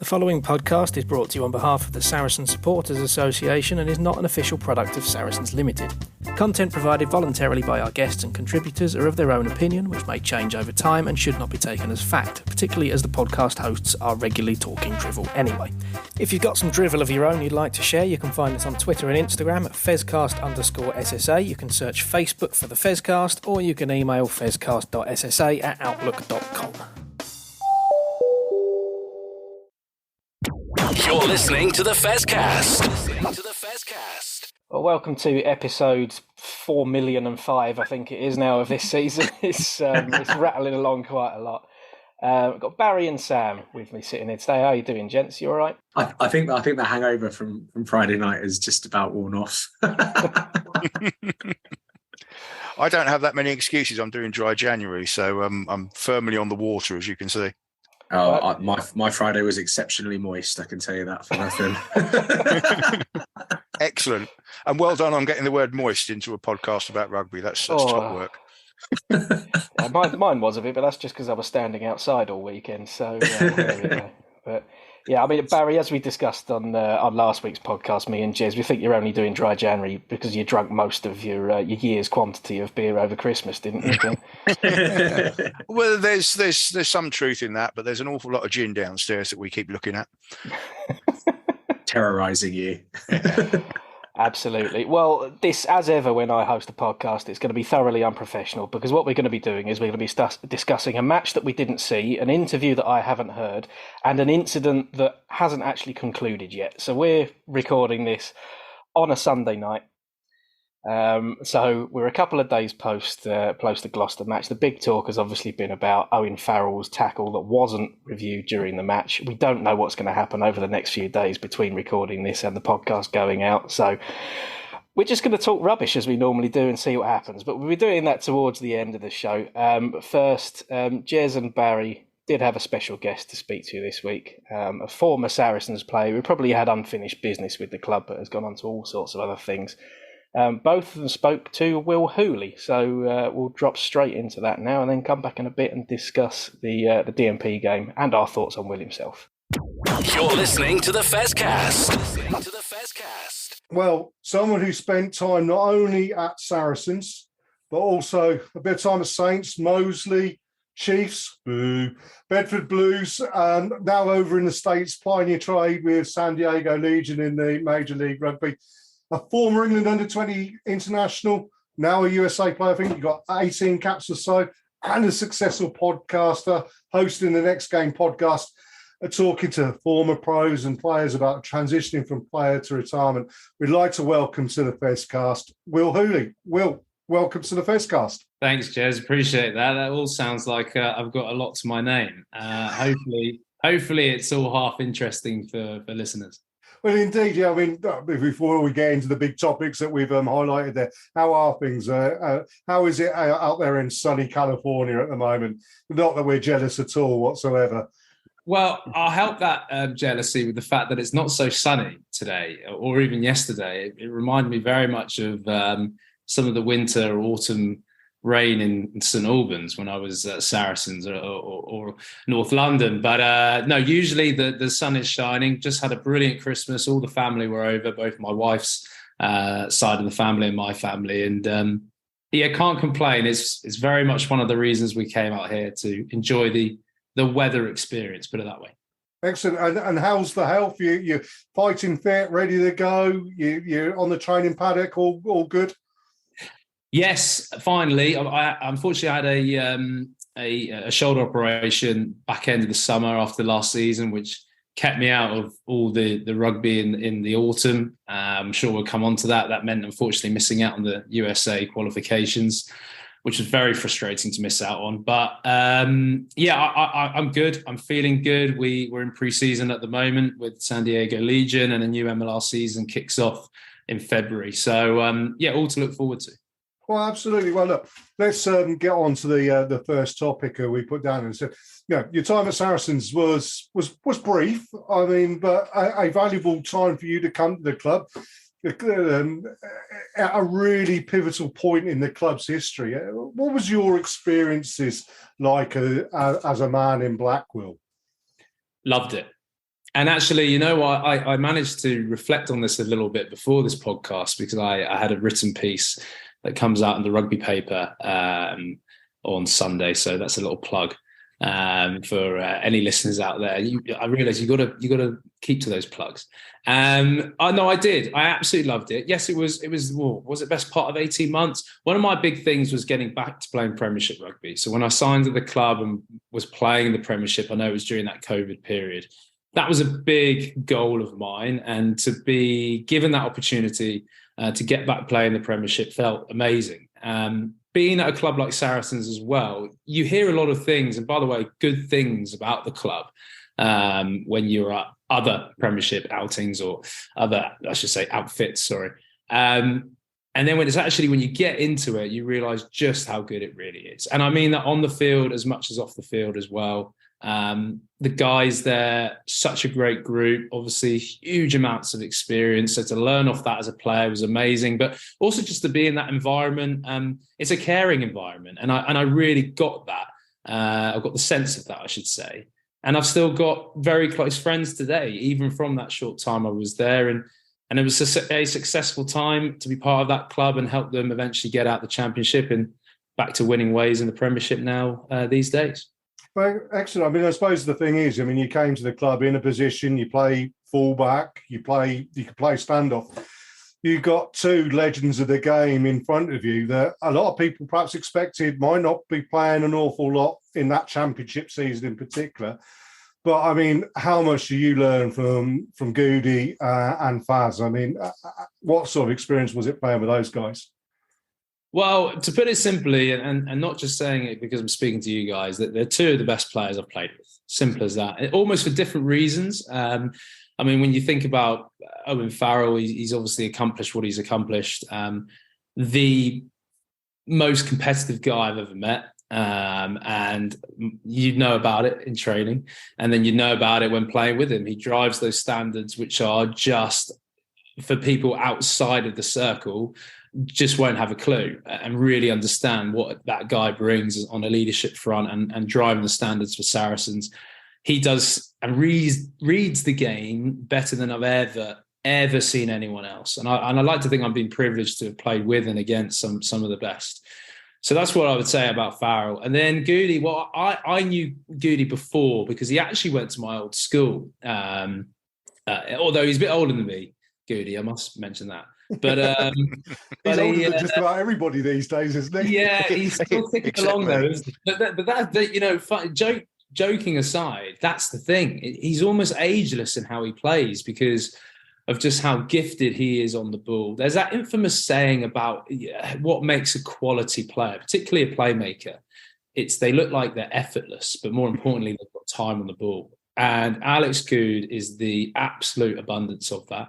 The following podcast is brought to you on behalf of the Saracen Supporters Association and is not an official product of Saracens Limited. Content provided voluntarily by our guests and contributors are of their own opinion, which may change over time and should not be taken as fact, particularly as the podcast hosts are regularly talking drivel anyway. If you've got some drivel of your own you'd like to share, you can find us on Twitter and Instagram at fezcast_SSA. You can search Facebook for the Fezcast, or you can email fezcast.ssa@outlook.com. You're listening to the Fezcast. Well, welcome to episode 4,005,005, I think it is now, of this season. It's rattling along quite a lot. I've got Barry and Sam with me sitting here today. How are you doing, gents? You all right? I think the hangover from Friday night is just about worn off. I don't have that many excuses. I'm doing dry January, so I'm firmly on the water, as you can see. Oh, my Friday was exceptionally moist, I can tell you that for nothing. Excellent. And well done on getting the word moist into a podcast about rugby. That's top work. Mine was a bit, but that's just because I was standing outside all weekend. So, there we go. But yeah, I mean, Barry, as we discussed on last week's podcast, me and Jez, we think you're only doing dry January because you drank most of your year's quantity of beer over Christmas, didn't you? Well, there's some truth in that, but there's an awful lot of gin downstairs that we keep looking at. Terrorising you. Absolutely. Well, this, as ever, when I host a podcast, it's going to be thoroughly unprofessional because what we're going to be doing is we're going to be discussing a match that we didn't see, an interview that I haven't heard, and an incident that hasn't actually concluded yet. So we're recording this on a Sunday night. So we're a couple of days post the Gloucester match. The big talk has obviously been about Owen Farrell's tackle that wasn't reviewed during the match. We don't know what's going to happen over the next few days between recording this and the podcast going out. So we're just going to talk rubbish as we normally do and see what happens. But we'll be doing that towards the end of the show. But first, Jez and Barry did have a special guest to speak to this week, a former Saracens player who probably had unfinished business with the club but has gone on to all sorts of other things. Both of them spoke to Will Hooley, so we'll drop straight into that now and then come back in a bit and discuss the DMP game and our thoughts on Will himself. You're listening to the Fezcast. Well, someone who spent time not only at Saracens, but also a bit of time at Saints, Moseley, Chiefs, boo, Bedford Blues, now over in the States, plying your trade with San Diego Legion in the Major League Rugby. A former England under-20 international, now a USA player. I think you've got 18 caps or so, and a successful podcaster, hosting the Next Game podcast, talking to former pros and players about transitioning from player to retirement. We'd like to welcome to the Fezcast, Will Hooley. Will, welcome to the Fezcast. Thanks, Jez. Appreciate that. That all sounds like I've got a lot to my name. Hopefully it's all half interesting for listeners. Well, indeed, yeah. I mean, before we get into the big topics that we've highlighted there, how are things? How is it out there in sunny California at the moment? Not that we're jealous at all whatsoever. Well, I'll help that jealousy with the fact that it's not so sunny today or even yesterday. It reminded me very much of some of the winter or autumn rain in St Albans when I was at Saracens or North London. But no, usually the sun is shining. Just had a brilliant Christmas. All the family were over, both my wife's side of the family and my family. And can't complain. It's very much one of the reasons we came out here to enjoy the weather experience, put it that way. Excellent. And how's the health? You're fighting fit, ready to go? You're on the training paddock, all good? Yes, finally. I unfortunately had a shoulder operation back end of the summer after last season, which kept me out of all the rugby in the autumn. I'm sure we'll come on to that. That meant, unfortunately, missing out on the USA qualifications, which was very frustrating to miss out on. But I'm good. I'm feeling good. We're in pre-season at the moment with San Diego Legion, and a new MLR season kicks off in February. So, all to look forward to. Well, absolutely. Well, look, let's get on to the first topic we put down and said, your time at Saracens was brief. I mean, but a valuable time for you to come to the club at a really pivotal point in the club's history. What was your experiences like as a man in Blackwell? Loved it. And actually, you know what? I managed to reflect on this a little bit before this podcast because I had a written piece that comes out in the rugby paper on Sunday. So that's a little plug for any listeners out there. I realise you got to keep to those plugs. I did. I absolutely loved it. Yes, it was. Was it best part of 18 months? One of my big things was getting back to playing Premiership rugby. So when I signed to the club and was playing in the Premiership, I know it was during that COVID period. That was a big goal of mine, and to be given that opportunity to get back playing the Premiership felt amazing. Being at a club like Saracens as well, you hear a lot of things, and by the way, good things about the club when you're at other Premiership outings or other, I should say, outfits. Sorry. And then when you get into it, you realise just how good it really is. And I mean that on the field as much as off the field as well. The guys there, such a great group, obviously huge amounts of experience. So to learn off that as a player was amazing, but also just to be in that environment. It's a caring environment. And I really got that. I've got the sense of that, I should say. And I've still got very close friends today, even from that short time I was there. And it was a successful time to be part of that club and help them eventually get out the Championship and back to winning ways in the Premiership now these days. Well, excellent. I mean, I suppose the thing is, you came to the club in a position, you play fullback, you can play standoff. You got two legends of the game in front of you that a lot of people perhaps expected might not be playing an awful lot in that Championship season in particular. But I mean, how much do you learn from Goodey and Faz? I mean, what sort of experience was it playing with those guys? Well, to put it simply, and not just saying it because I'm speaking to you guys, that they're two of the best players I've played with. Simple as that. Almost for different reasons. I mean, when you think about Owen Farrell, he's obviously accomplished what he's accomplished. The most competitive guy I've ever met. And you know about it in training, and then you know about it when playing with him. He drives those standards, which are just for people outside of the circle, just won't have a clue and really understand what that guy brings on a leadership front and driving the standards for Saracens. He does and reads the game better than I've ever seen anyone else. And I like to think I've been privileged to have played with and against some of the best. So that's what I would say about Farrell. And then Goodey, well, I knew Goodey before because he actually went to my old school. Although he's a bit older than me, Goodey, I must mention that. But he's older than just about everybody these days, isn't he? Yeah, he's still ticking along though, isn't he? But that joking aside, that's the thing. He's almost ageless in how he plays because of just how gifted he is on the ball. There's that infamous saying about what makes a quality player, particularly a playmaker. It's they look like they're effortless, but more importantly, they've got time on the ball. And Alex Goode is the absolute abundance of that.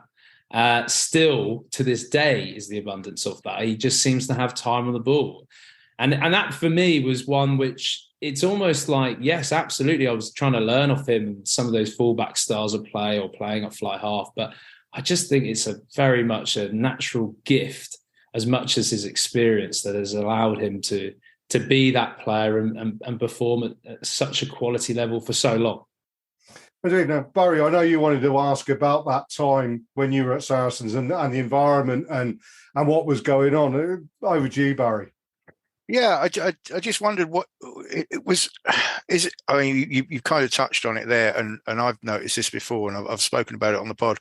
Still to this day is the abundance of that. He just seems to have time on the ball. And that for me was one which it's almost like, yes, absolutely. I was trying to learn off him some of those fullback styles of play or playing at fly half. But I just think it's a very much a natural gift as much as his experience that has allowed him to be that player and perform at such a quality level for so long. Now, Barry, I know you wanted to ask about that time when you were at Saracens and the environment and what was going on. Over to you, Barry. Yeah, I just wondered what it was. Is it? I mean, you kind of touched on it there, and I've noticed this before, and I've spoken about it on the pod.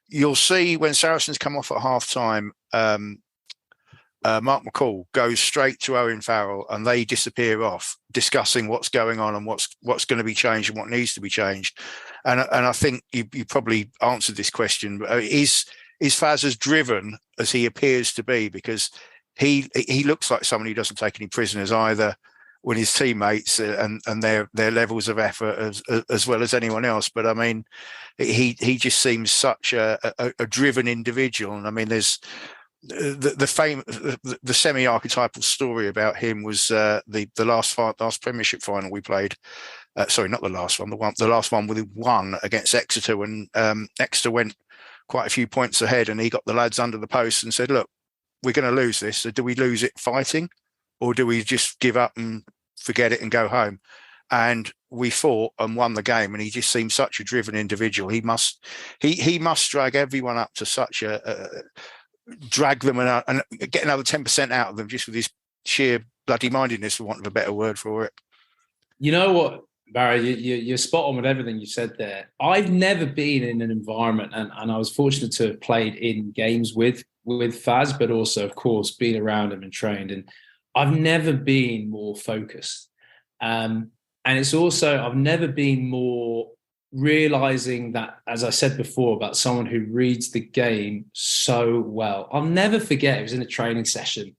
You'll see when Saracens come off at half time, Mark McCall goes straight to Owen Farrell, and they disappear off, discussing what's going on and what's going to be changed and what needs to be changed. And I think you probably answered this question. But is Faz as driven as he appears to be? Because he looks like someone who doesn't take any prisoners either with his teammates and their levels of effort as well as anyone else. But I mean, he just seems such a driven individual. And I mean, there's the semi-archetypal story about him was the last Premiership final we played. Sorry, not the last one. The last one we won against Exeter when Exeter went quite a few points ahead, and he got the lads under the post and said, "Look, we're going to lose this. So do we lose it fighting, or do we just give up and forget it and go home?" and we fought and won the game. And he just seemed such a driven individual. He must drag everyone up to such drag them and get another 10% out of them just with his sheer bloody mindedness, for want of a better word for it. You know what, Barry, you're spot on with everything you said there. I've never been in an environment, and I was fortunate to have played in games with Faz, but also, of course, been around him and trained. And I've never been more focused. And it's also, I've never been more realizing that, as I said before, about someone who reads the game so well. I'll never forget, it was in a training session.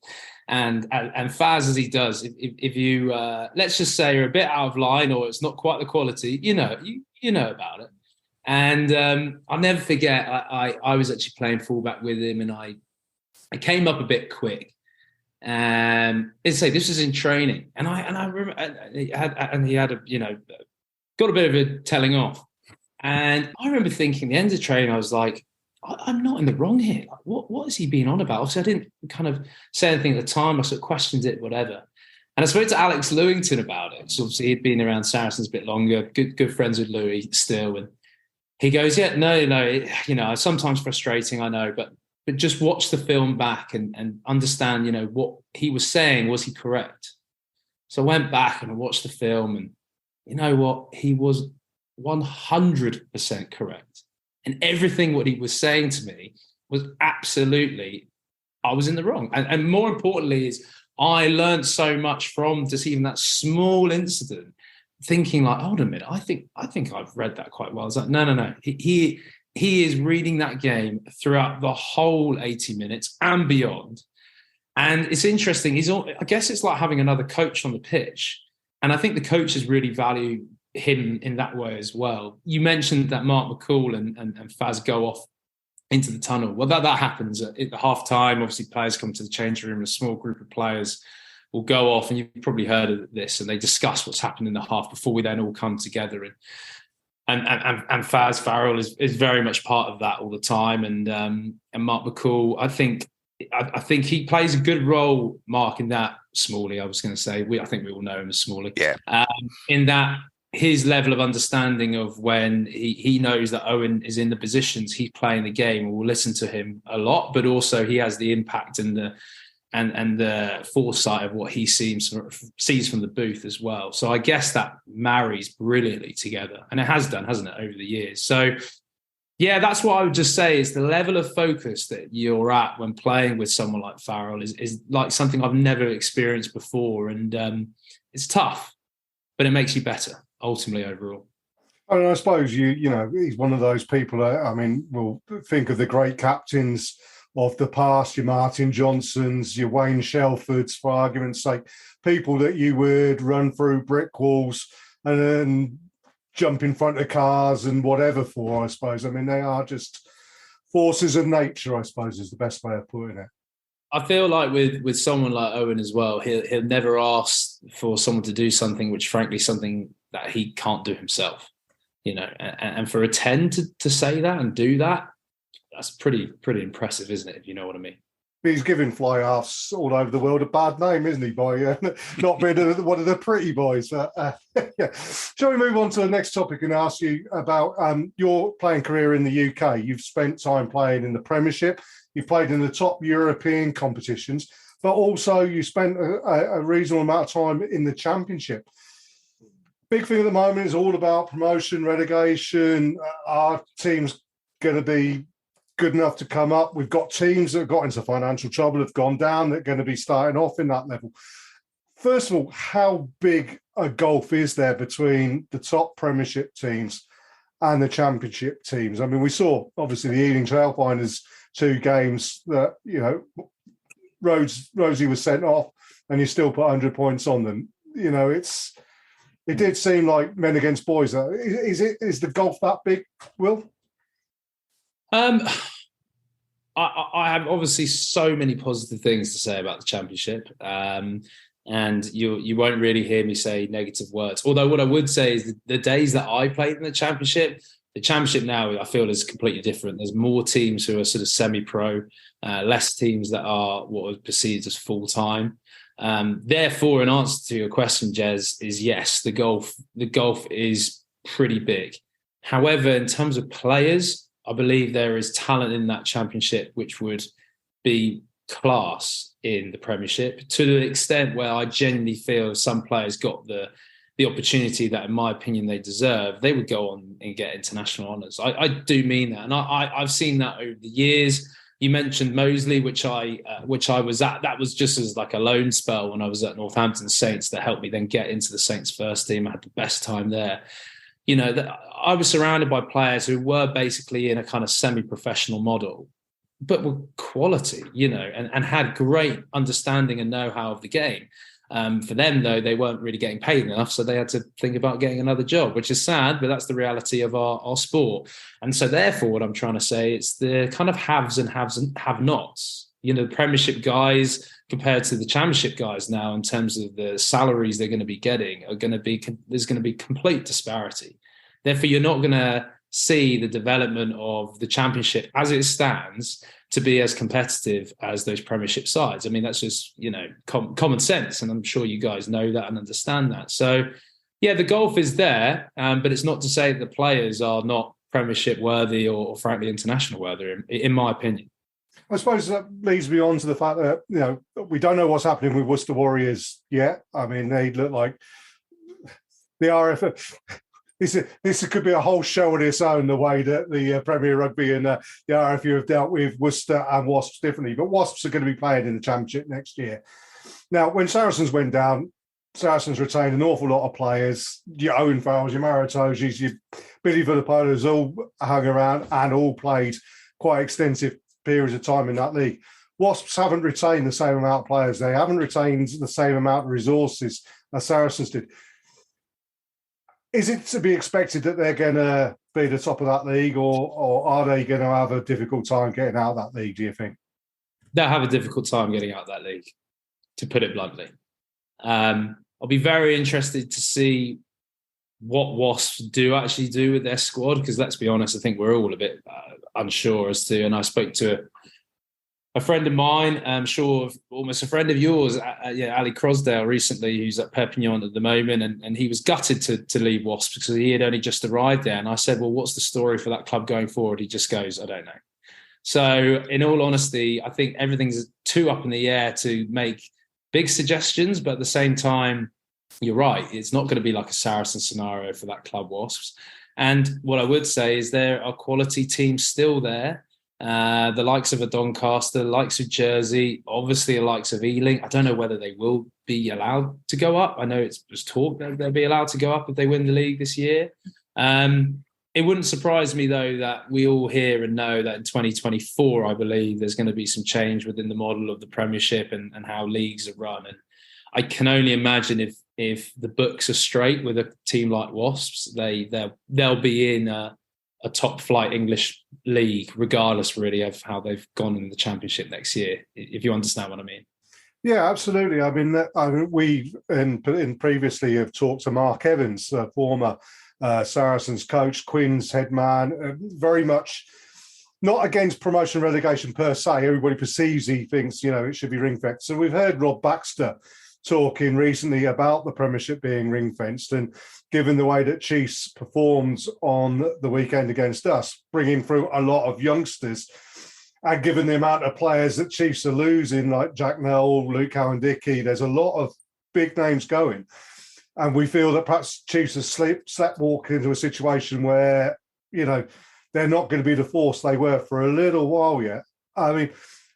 And Faz, as he does, if you let's just say you're a bit out of line or it's not quite the quality, you know about it. And I'll never forget, I was actually playing fullback with him, and I came up a bit quick. This was in training, and I remember, and he had got a bit of a telling off. And I remember thinking, at the end of training, I was like, I'm not in the wrong here. Like, what is he being on about? Obviously, I didn't kind of say anything at the time. I sort of questioned it, whatever. And I spoke to Alex Lewington about it. So obviously, he'd been around Saracens a bit longer, good friends with Louis still. And he goes, yeah, no, sometimes frustrating, I know, but just watch the film back and understand, what he was saying, was he correct? So I went back and I watched the film, and you know what? He was 100% correct. And everything what he was saying to me was absolutely, I was in the wrong. And more importantly is I learned so much from just even that small incident, thinking like, hold a minute, I think I've read that quite well. It's like, no. He is reading that game throughout the whole 80 minutes and beyond. And it's interesting. I guess it's like having another coach on the pitch. And I think the coaches really value him in that way as well. You mentioned that Mark McCall and Faz go off into the tunnel. Well, that happens at the half time. Obviously, players come to the change room. A small group of players will go off, and you've probably heard of this, and they discuss what's happened in the half before we then all come together. And Faz Farrell is very much part of that all the time. And Mark McCall, I think he plays a good role, Mark, in that. Smalley, I was going to say. I think we all know him as Smalley. Yeah. In that, his level of understanding of when he knows that Owen is in the positions, he's playing the game, will listen to him a lot, but also he has the impact and the foresight of what he sees from the booth as well. So I guess that marries brilliantly together, and it has done, hasn't it, over the years? So yeah, that's what I would just say is the level of focus that you're at when playing with someone like Farrell is like something I've never experienced before, and it's tough, but it makes you better ultimately overall. And I suppose he's one of those people that, we'll think of the great captains of the past, your Martin Johnsons, your Wayne Shelfords, for argument's sake, people that you would run through brick walls and then jump in front of cars and whatever for, I suppose. They are just forces of nature, I suppose, is the best way of putting it. I feel like with someone like Owen as well, he'll never ask for someone to do something which, frankly, something that he can't do himself, and for a 10 to say that and do that, that's pretty impressive, isn't it? If you know what I mean. He's giving fly halves all over the world a bad name, isn't he, by not being one of the pretty boys? Yeah. Shall we move on to the next topic and ask you about your playing career in the UK? You've spent time playing in the Premiership. You've played in the top European competitions, but also you spent a reasonable amount of time in the Championship. Big thing at the moment is all about promotion, relegation. Our team's going to be good enough to come up. We've got teams that have got into financial trouble, have gone down, that are going to be starting off in that level. First of all, how big a gulf is there between the top Premiership teams and the Championship teams? We saw, obviously, the Ealing Trailfinders 2 games that, Rosie was sent off and you still put 100 points on them. It did seem like men against boys. Is the gulf that big, Will? I have obviously so many positive things to say about the Championship, and you won't really hear me say negative words. Although what I would say is the days that I played in the Championship now I feel is completely different. There's more teams who are sort of semi-pro, less teams that are what are perceived as full-time. Therefore, in answer to your question, Jez, is yes, the golf is pretty big. However, in terms of players, I believe there is talent in that championship which would be class in the Premiership, to the extent where I genuinely feel some players got the opportunity that, in my opinion, they deserve. They would go on and get international honours. I do mean that, and I've seen that over the years. You mentioned Moseley, which I was at. That was just as like a loan spell when I was at Northampton Saints that helped me then get into the Saints first team. I had the best time there. You know, I was surrounded by players who were basically in a kind of semi-professional model, but were quality, you know, and had great understanding and know-how of the game. For them, though, they weren't really getting paid enough, so they had to think about getting another job, which is sad, but that's the reality of our sport. And so therefore, what I'm trying to say, it's the kind of haves and have-nots. You know, the Premiership guys compared to the Championship guys now, in terms of the salaries they're going to be getting, there's going to be complete disparity. Therefore, you're not going to see the development of the Championship as it stands to be as competitive as those Premiership sides. I mean, that's just, you know, common sense. And I'm sure you guys know that and understand that. So, yeah, the golf is there, but it's not to say that the players are not Premiership worthy or frankly, international worthy, in my opinion. I suppose that leads me on to the fact that, you know, we don't know what's happening with Worcester Warriors yet. I mean, they look like the RF. This could be a whole show on its own, the way that the Premier Rugby and the RFU have dealt with Worcester and Wasps differently. But Wasps are going to be playing in the Championship next year. Now, when Saracens went down, Saracens retained an awful lot of players. Your Owen Farrells, your Maritozis, your Billy Villapolas all hung around and all played quite extensive periods of time in that league. Wasps haven't retained the same amount of players. They haven't retained the same amount of resources as Saracens did. Is it to be expected that they're going to be the top of that league, or are they going to have a difficult time getting out of that league, do you think? They'll have a difficult time getting out of that league, to put it bluntly. I'll be very interested to see what Wasps actually do with their squad, because let's be honest, I think we're all a bit unsure as to, and I spoke to a friend of mine, I'm sure almost a friend of yours, Ali Crosdale, recently, who's at Perpignan at the moment, and he was gutted to leave Wasps because he had only just arrived there. And I said, well, what's the story for that club going forward? He just goes, I don't know. So in all honesty, I think everything's too up in the air to make big suggestions, but at the same time, you're right, it's not going to be like a Saracen scenario for that club, Wasps. And what I would say is there are quality teams still there. The likes of a Doncaster, the likes of Jersey, obviously the likes of Ealing. I don't know whether they will be allowed to go up. I know it's talk that they'll be allowed to go up if they win the league this year. It wouldn't surprise me, though, that we all hear and know that in 2024, I believe, there's going to be some change within the model of the Premiership and how leagues are run. And I can only imagine if the books are straight with a team like Wasps, they'll be in a top flight English league, regardless really of how they've gone in the Championship next year, if you understand what I mean. Yeah, absolutely. I mean we previously have talked to Mark Evans, former Saracens coach, Quinn's head man, very much not against promotion relegation per se. Everybody perceives, he thinks, you know, it should be ring-fenced. So we've heard Rob Baxter talking recently about the Premiership being ring-fenced, and given the way that Chiefs performed on the weekend against us, bringing through a lot of youngsters, and given the amount of players that Chiefs are losing, like Jack Nell, Luke Cowan-Dickey, there's a lot of big names going. And we feel that perhaps Chiefs have sleepwalked into a situation where, you know, they're not going to be the force they were for a little while yet. I mean,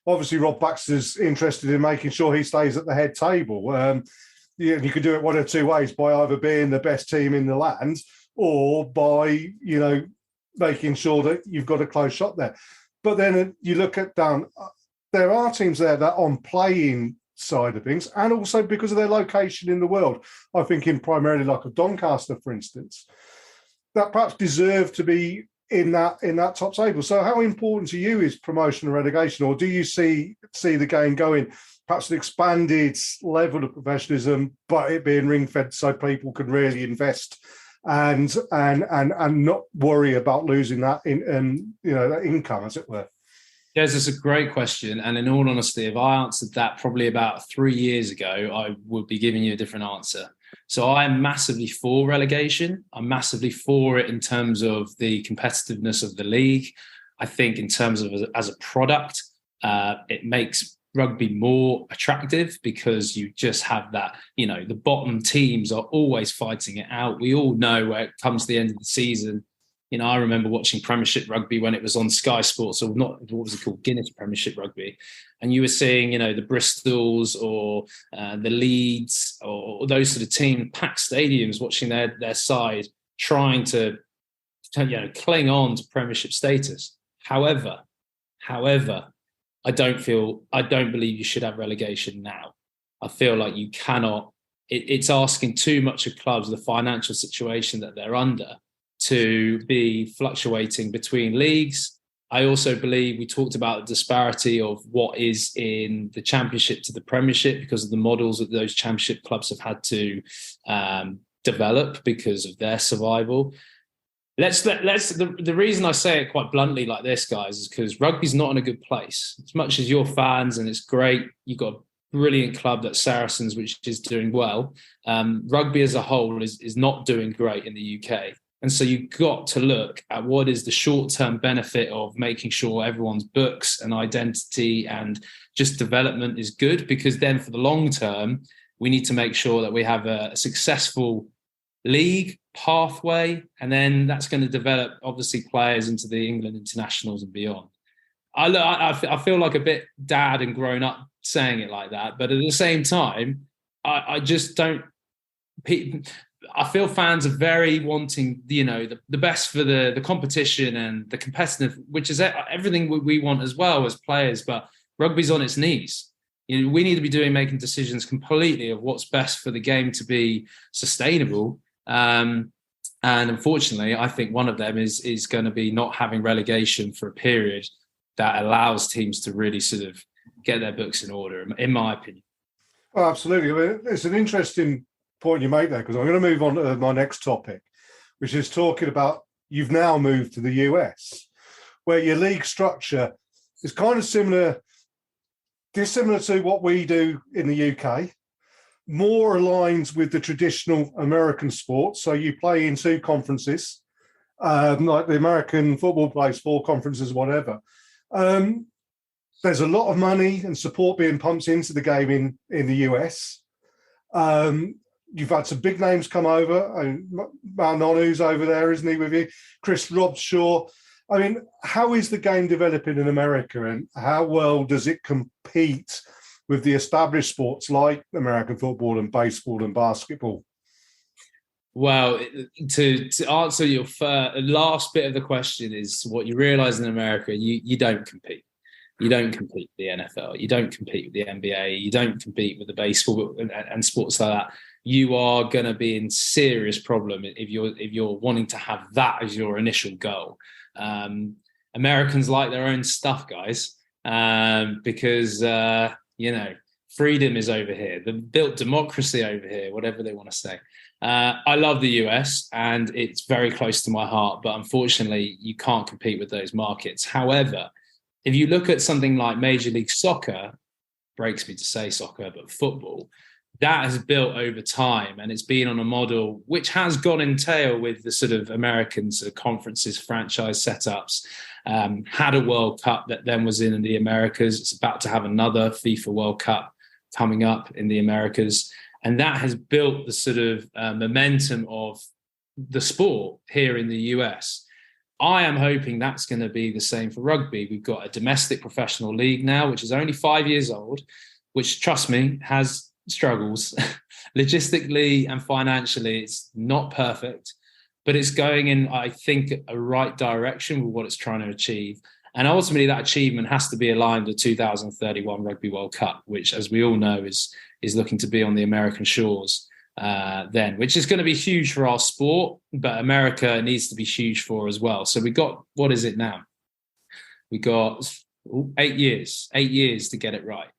obviously, Rob Baxter's interested in making sure he stays at the head table. You could do it one of two ways, by either being the best team in the land or by, you know, making sure that you've got a close shot there. But then you look at there are teams there that on playing side of things, and also because of their location in the world, I think in primarily like of Doncaster, for instance, that perhaps deserve to be in that top table. So how important to you is promotion and relegation, or do you see the game going perhaps an expanded level of professionalism, but it being ring-fed so people can really invest and not worry about losing that that income, as it were? Yes, it's a great question. And in all honesty, if I answered that probably about 3 years ago, I would be giving you a different answer. So I am massively for relegation. I'm massively for it in terms of the competitiveness of the league. I think in terms of as a product, it makes rugby more attractive because you just have that, the bottom teams are always fighting it out. We all know where it comes to the end of the season. I remember watching Premiership rugby when it was on Sky Sports, or not, what was it called? Guinness Premiership Rugby. And you were seeing, the Bristols or the Leeds or those sort of teams, packed stadiums, watching their side trying to cling on to Premiership status. However, I don't believe you should have relegation now. I feel like you cannot, it's asking too much of clubs, the financial situation that they're under, to be fluctuating between leagues. I also believe we talked about the disparity of what is in the Championship to the Premiership because of the models that those Championship clubs have had to develop because of their survival. The reason I say it quite bluntly like this, guys, is because rugby's not in a good place. As much as you're fans and it's great, you've got a brilliant club that's Saracens, which is doing well. Rugby as a whole is not doing great in the UK. And so you've got to look at what is the short-term benefit of making sure everyone's books and identity and just development is good, because then for the long term, we need to make sure that we have a successful league pathway, and then that's going to develop, obviously, players into the England internationals and beyond. I feel like a bit dad and grown up saying it like that, but at the same time, I just don't... I feel fans are very wanting, the best for the competition and the competitive, which is everything we want as well as players. But rugby's on its knees. We need to be making decisions completely of what's best for the game to be sustainable. And unfortunately, I think one of them is going to be not having relegation for a period that allows teams to really sort of get their books in order, in my opinion. Oh, absolutely. I mean, it's an interesting point you make there, because I'm going to move on to my next topic, which is talking about you've now moved to the US, where your league structure is kind of dissimilar to what we do in the UK, more aligns with the traditional American sports. So you play in two conferences, like the American football plays 4 conferences, whatever. There's a lot of money and support being pumped into the game in the US. You've had some big names come over. Nonu's over there, isn't he, with you? Chris Robshaw. I mean, how is the game developing in America, and how well does it compete with the established sports like American football and baseball and basketball? Well, to answer your last bit of the question is what you realise in America, you don't compete. You don't compete with the NFL. You don't compete with the NBA. You don't compete with the baseball and sports like that. You are going to be in serious problem if you're wanting to have that as your initial goal. Americans like their own stuff, guys, because freedom is over here. They've built democracy over here, whatever they want to say. I love the US and it's very close to my heart, but unfortunately, you can't compete with those markets. However, if you look at something like Major League Soccer, breaks me to say soccer, but football, that has built over time, and it's been on a model which has gone in tail with the sort of American sort of conferences, franchise setups, had a World Cup that then was in the Americas. It's about to have another FIFA World Cup coming up in the Americas. And that has built the sort of momentum of the sport here in the US. I am hoping that's going to be the same for rugby. We've got a domestic professional league now, which is only 5 years old, which, trust me, has struggles logistically and financially. It's not perfect, but it's going in, I think, a right direction with what it's trying to achieve. And ultimately, that achievement has to be aligned with 2031 Rugby World Cup, which, as we all know, is looking to be on the American shores then, which is going to be huge for our sport, but America needs to be huge for as well. So we got, what is it now? We got 8 years to get it right.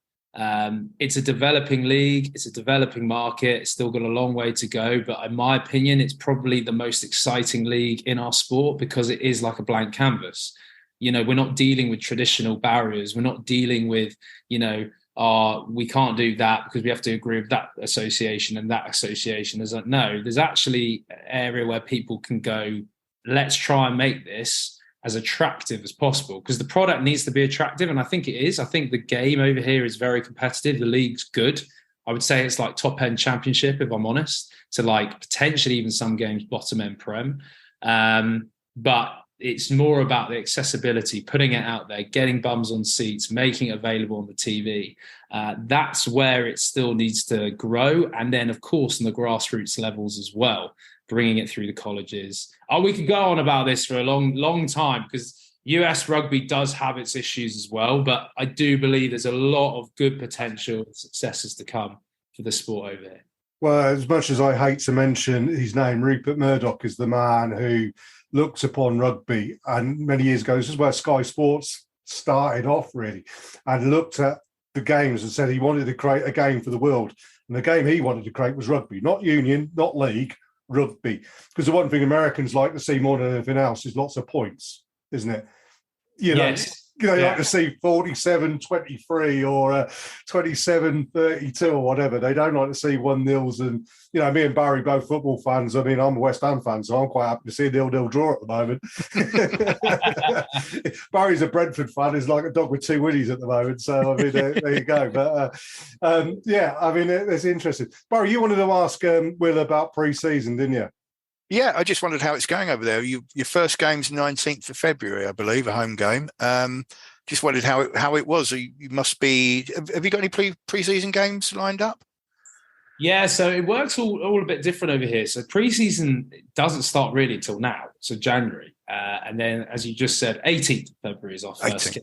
It's a developing league. It's a developing market. It's still got a long way to go. But in my opinion, it's probably the most exciting league in our sport because it is like a blank canvas. we're not dealing with traditional barriers. We're not dealing with, we can't do that because we have to agree with that association and that association. There's actually an area where people can go, let's try and make this as attractive as possible, because the product needs to be attractive. And I think it is. I think the game over here is very competitive. The league's good. I would say it's like top end championship, if I'm honest, to like potentially even some games bottom end prem. But it's more about the accessibility, putting it out there, getting bums on seats, making it available on the TV. That's where it still needs to grow. And then, of course, on the grassroots levels as well, bringing it through the colleges. We could go on about this for a long, long time, because US rugby does have its issues as well. But I do believe there's a lot of good potential and successes to come for the sport over here. Well, as much as I hate to mention his name, Rupert Murdoch is the man who looked upon rugby, and many years ago, this is where Sky Sports started off, really, and looked at the games and said he wanted to create a game for the world. And the game he wanted to create was rugby, not union, not league, rugby. Because the one thing Americans like to see more than anything else is lots of points, isn't it? Yes. Like to see 47-23 or 27-32 or whatever. They don't like to see 1-0s. And, me and Barry, both football fans. I mean, I'm a West Ham fan, so I'm quite happy to see a 0-0 draw at the moment. Barry's a Brentford fan. He's like a dog with two willies at the moment. So, I mean, there you go. But, it's interesting. Barry, you wanted to ask Will about pre-season, didn't you? Yeah, I just wondered how it's going over there. Your first game's 19th of February, I believe, a home game. Just wondered how it was. You must be. Have you got any pre-season games lined up? Yeah, so it works all a bit different over here. So pre-season doesn't start really till now, so January, and then as you just said, 18th of February is our first game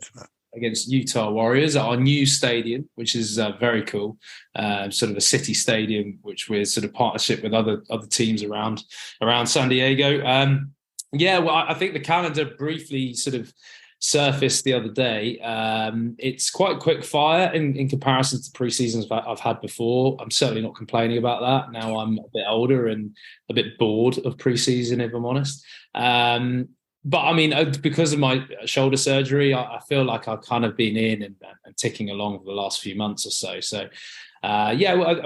against Utah Warriors at our new stadium, which is very cool. Sort of a city stadium, which we're sort of partnership with other teams around San Diego. I think the calendar briefly sort of surfaced the other day. It's quite quick fire in comparison to pre-seasons I've had before. I'm certainly not complaining about that. Now I'm a bit older and a bit bored of pre-season, if I'm honest. But I mean, because of my shoulder surgery, I feel like I've kind of been in and ticking along for the last few months or so. So,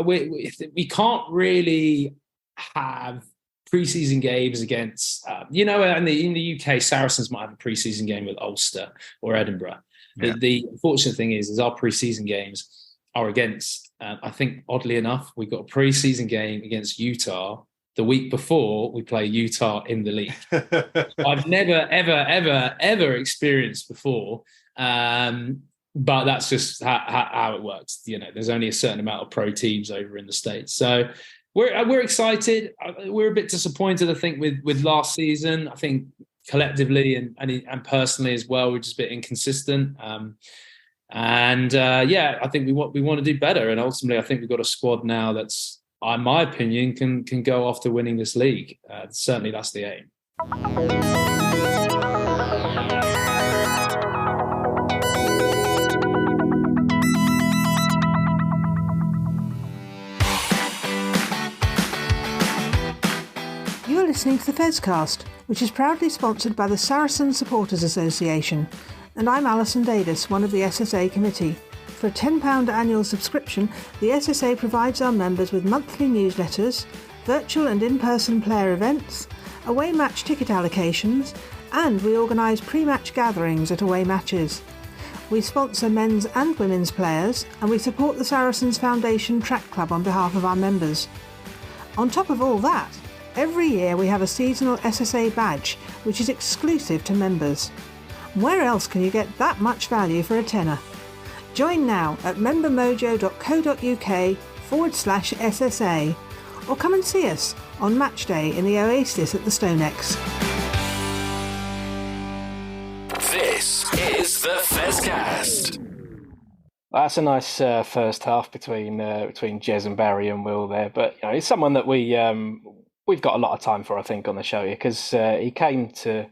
we can't really have pre-season games against, in the UK, Saracens might have a pre-season game with Ulster or Edinburgh. Yeah. The unfortunate thing is our pre-season games are against, I think, oddly enough, we've got a pre-season game against Utah the week before we play Utah in the league. I've never, ever experienced before. But that's just how it works. There's only a certain amount of pro teams over in the States. So we're excited. We're a bit disappointed, I think, with last season. I think collectively and personally as well, we're just a bit inconsistent. I think we want to do better. And ultimately, I think we've got a squad now that's, in my opinion, can go after winning this league. Certainly, that's the aim. You are listening to the Fezcast, which is proudly sponsored by the Saracen Supporters Association, and I'm Alison Davis, one of the SSA committee. For a £10 annual subscription, the SSA provides our members with monthly newsletters, virtual and in-person player events, away match ticket allocations, and we organise pre-match gatherings at away matches. We sponsor men's and women's players, and we support the Saracens Foundation Track Club on behalf of our members. On top of all that, every year we have a seasonal SSA badge, which is exclusive to members. Where else can you get that much value for a tenner? Join now at membermojo.co.uk/SSA, or come and see us on match day in the Oasis at the StoneX. This is the Fezcast. That's a nice first half between Jez and Barry and Will there, but it's someone that we've got a lot of time for, I think, on the show here, because he came to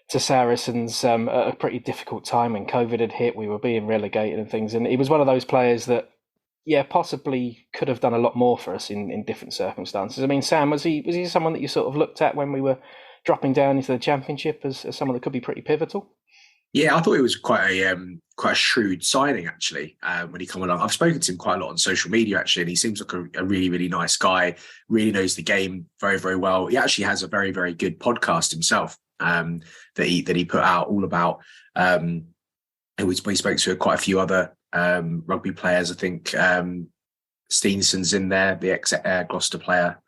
Saracens at a pretty difficult time when COVID had hit. We were being relegated and things, and he was one of those players that, possibly could have done a lot more for us in different circumstances. I mean, Sam, was he someone that you sort of looked at when we were dropping down into the Championship as someone that could be pretty pivotal? Yeah, I thought it was quite a shrewd signing actually when he came along. I've spoken to him quite a lot on social media actually, and he seems like a really, really nice guy. Really knows the game very, very well. He actually has a very, very good podcast himself that he put out all about. We spoke to quite a few other rugby players. I think Steenson's in there, the ex-Gloucester player.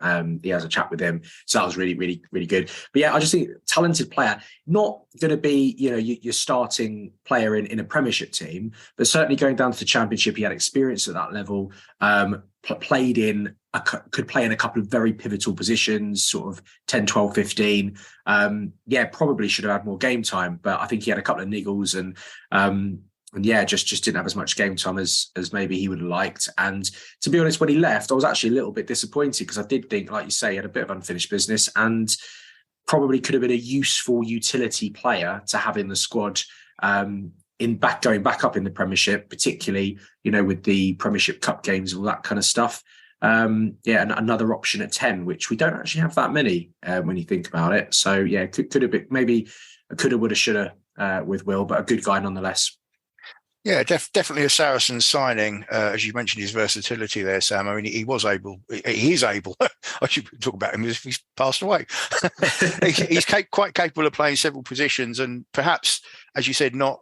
He has a chat with him. So that was really, really, really good. But yeah, I just think talented player, not going to be, your starting player in a Premiership team, but certainly going down to the Championship, he had experience at that level, could play in a couple of very pivotal positions, sort of 10, 12, 15. Probably should have had more game time, but I think he had a couple of niggles and yeah, just didn't have as much game time as maybe he would have liked. And to be honest, when he left, I was actually a little bit disappointed because I did think, like you say, he had a bit of unfinished business and probably could have been a useful utility player to have in the squad going back up in the Premiership, particularly, with the Premiership Cup games and all that kind of stuff. And another option at 10, which we don't actually have that many when you think about it. So yeah, could have been maybe a coulda, woulda, shoulda with Will, but a good guy nonetheless. Yeah, definitely a Saracens signing. As you mentioned, his versatility there, Sam. I mean, he is able. I should talk about him as if he's passed away. He's quite capable of playing several positions, and perhaps, as you said, not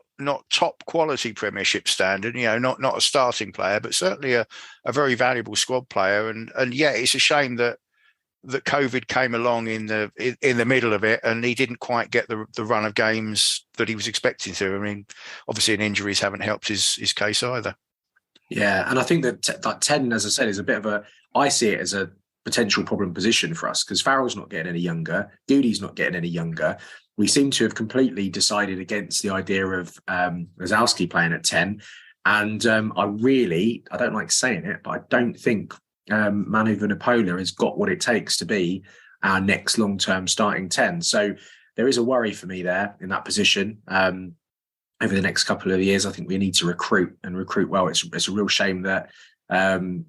top quality Premiership standard. Not a starting player, but certainly a very valuable squad player. And yeah, it's a shame that COVID came along in the middle of it, and he didn't quite get the run of games that he was expecting to. I mean, obviously, injuries haven't helped his case either. Yeah, and I think that 10, as I said, I see it as a potential problem position for us because Farrell's not getting any younger, Goodey's not getting any younger. We seem to have completely decided against the idea of Rosowski playing at 10, and I don't like saying it, but I don't think Manu Vunipola has got what it takes to be our next long-term starting 10. So there is a worry for me there in that position. Over the next couple of years, I think we need to recruit well. It's a real shame that Finn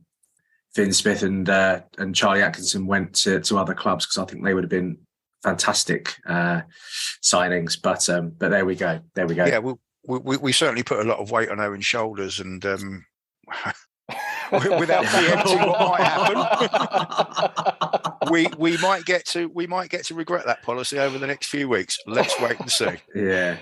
Smith and Charlie Atkinson went to other clubs because I think they would have been fantastic signings. But there we go. Yeah, we certainly put a lot of weight on Owen's shoulders, and without preempting what might happen, we might get to regret that policy over the next few weeks. Let's wait and see. Yeah.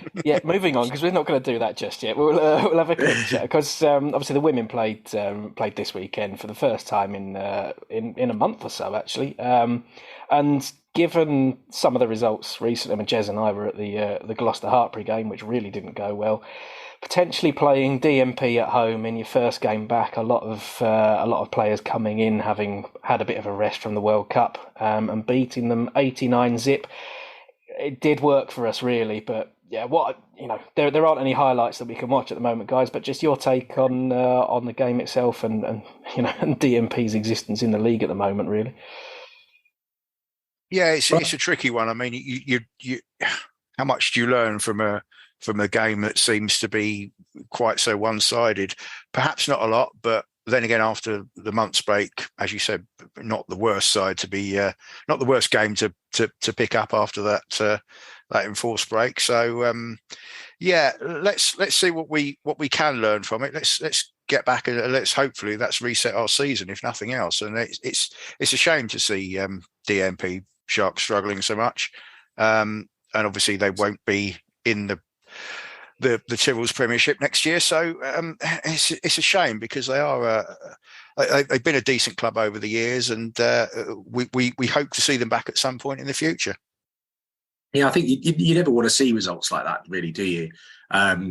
Moving on, because we're not going to do that just yet. We'll have a quick chat because obviously the women played this weekend for the first time in a month or so actually, and given some of the results recently, I mean, Jez and I were at the Gloucester Hartpury game, which really didn't go well. Potentially playing DMP at home in your first game back, a lot of players coming in having had a bit of a rest from the World Cup and beating them 89-zip. It did work for us really, but yeah, there aren't any highlights that we can watch at the moment, guys. But just your take on the game itself and and DMP's existence in the league at the moment, really. Yeah, it's a tricky one. I mean, you how much do you learn from a game that seems to be quite so one-sided? Perhaps not a lot, but then again, after the month's break, as you said, not the worst side to be, not the worst game to pick up after that enforced break. So let's see what we can learn from it. Let's get back and let's hopefully that's reset our season, if nothing else. And it's a shame to see DMP Sharks struggling so much, and obviously they won't be in the Tyrrell's Premiership next year. So it's a shame because they've been a decent club over the years, and we hope to see them back at some point in the future. Yeah, I think you never want to see results like that, really, do you?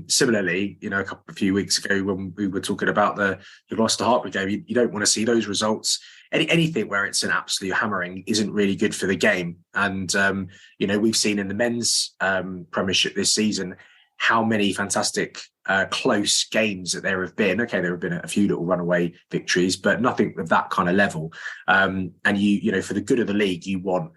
Similarly, a few weeks ago when we were talking about the Gloucester Hartpury game, you don't want to see those results. Anything where it's an absolute hammering isn't really good for the game. And we've seen in the men's Premiership this season how many fantastic close games that there have been. Okay, there have been a few little runaway victories, but nothing of that kind of level. And for the good of the league, you want